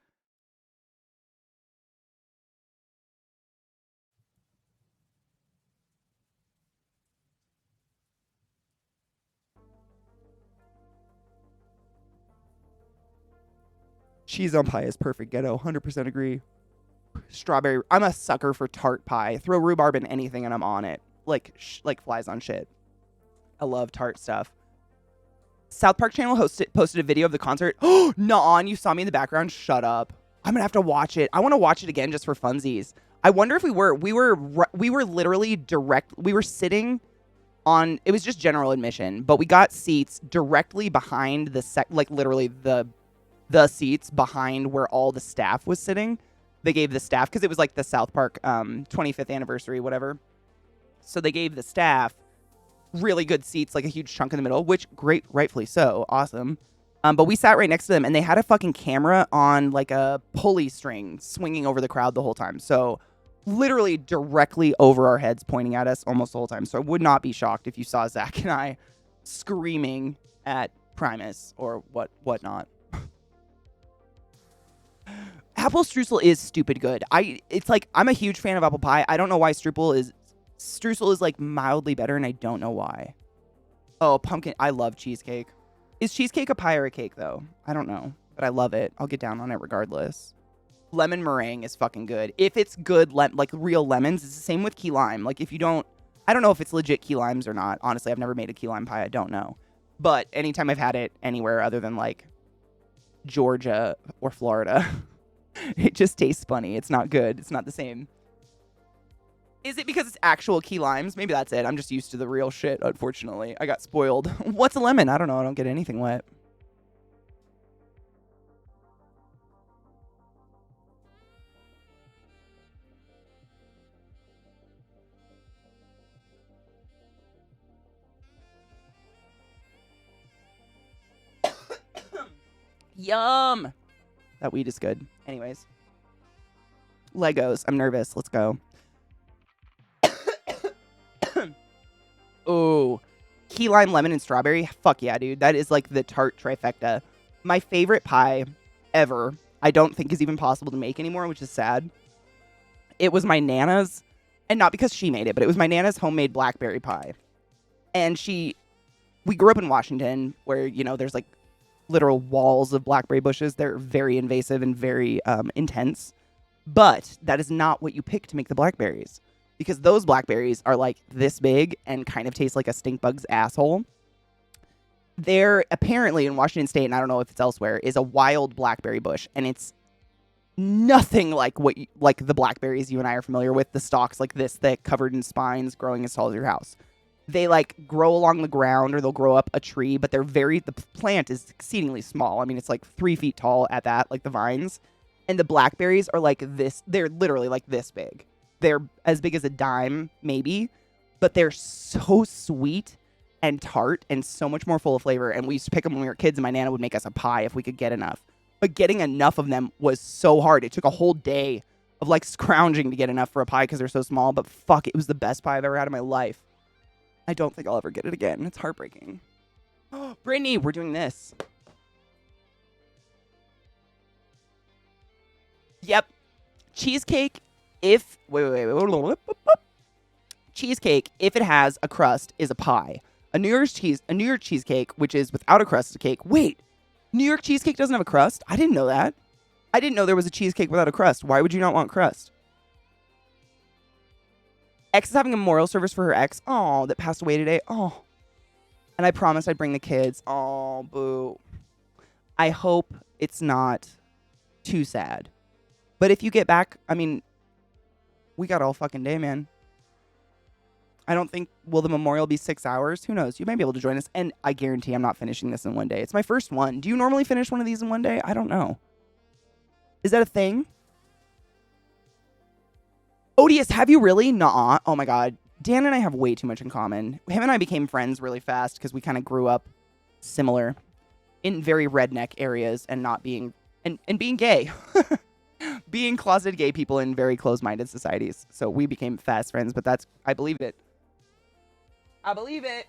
A: Cheese on pie is perfect, ghetto. 100% agree. Strawberry. I'm a sucker for tart pie. Throw rhubarb in anything and I'm on it. Like flies on shit. I love tart stuff. South Park channel posted a video of the concert. Oh, nuh-uh, you saw me in the background. Shut up. I'm gonna have to watch it. I want to watch it again just for funsies. I wonder if we were literally we were sitting on, it was just general admission, but we got seats directly behind literally the seats behind where all the staff was sitting. They gave the staff, because it was like the South Park 25th anniversary, whatever. So they gave the staff really good seats, like a huge chunk in the middle, which great, rightfully so, awesome. But we sat right next to them, and they had a fucking camera on like a pulley string swinging over the crowd the whole time. So literally directly over our heads, pointing at us almost the whole time. So I would not be shocked if you saw Zach and I screaming at Primus or whatnot. Apple streusel is stupid good. It's like I'm a huge fan of apple pie. I don't know why streusel is like mildly better, and I don't know why. Oh, pumpkin. I love cheesecake. Is cheesecake a pie or a cake, though? I don't know, but I love it. I'll get down on it regardless. Lemon meringue is fucking good. If it's good, like real lemons, it's the same with key lime. Like if you don't, I don't know if it's legit key limes or not. Honestly, I've never made a key lime pie. I don't know. But anytime I've had it anywhere other than like Georgia or Florida, it just tastes funny. It's not good. It's not the same. Is it because it's actual key limes? Maybe that's it. I'm just used to the real shit, unfortunately. I got spoiled. What's a lemon? I don't know. I don't get anything wet. Yum. That weed is good. Anyways. Legos. I'm nervous. Let's go. Oh, key lime, lemon, and strawberry. Fuck yeah, dude. That is like the tart trifecta. My favorite pie ever. I don't think is even possible to make anymore, which is sad. It was my Nana's, and not because she made it, but it was my Nana's homemade blackberry pie. And we grew up in Washington where, you know, there's like literal walls of blackberry bushes. They're very invasive and very intense. But that is not what you pick to make the blackberries. Because those blackberries are like this big and kind of taste like a stink bug's asshole. There apparently in Washington State, and I don't know if it's elsewhere, is a wild blackberry bush. And it's nothing like like the blackberries you and I are familiar with. The stalks like this thick, covered in spines, growing as tall as your house. They like grow along the ground or they'll grow up a tree, but the plant is exceedingly small. I mean, it's like 3 feet tall at that, like the vines. And the blackberries are like this. They're literally like this big. They're as big as a dime, maybe, but they're so sweet and tart and so much more full of flavor. And we used to pick them when we were kids, and my Nana would make us a pie if we could get enough. But getting enough of them was so hard. It took a whole day of like scrounging to get enough for a pie because they're so small. But fuck, it was the best pie I've ever had in my life. I don't think I'll ever get it again. It's heartbreaking. Oh, Brittany, we're doing this. Yep. Cheesecake. Cheesecake, if it has a crust, is a pie. A New York cheesecake, which is without a crust, is a cake. Wait, New York cheesecake doesn't have a crust? I didn't know that. I didn't know there was a cheesecake without a crust. Why would you not want crust? X is having a memorial service for her ex. Oh, that passed away today. Oh, and I promised I'd bring the kids. Oh, boo. I hope it's not too sad. But if you get back, I mean, we got all fucking day, man. I don't think, will the memorial be 6 hours? Who knows? You might be able to join us. And I guarantee I'm not finishing this in one day. It's my first one. Do you normally finish one of these in one day? I don't know. Is that a thing? Odious, have you really? Nuh-uh. Oh my God. Dan and I have way too much in common. Him and I became friends really fast because we kind of grew up similar in very redneck areas and not being, and being gay. Being closeted gay people in very closed-minded societies. So we became fast friends, but I believe it. I believe it.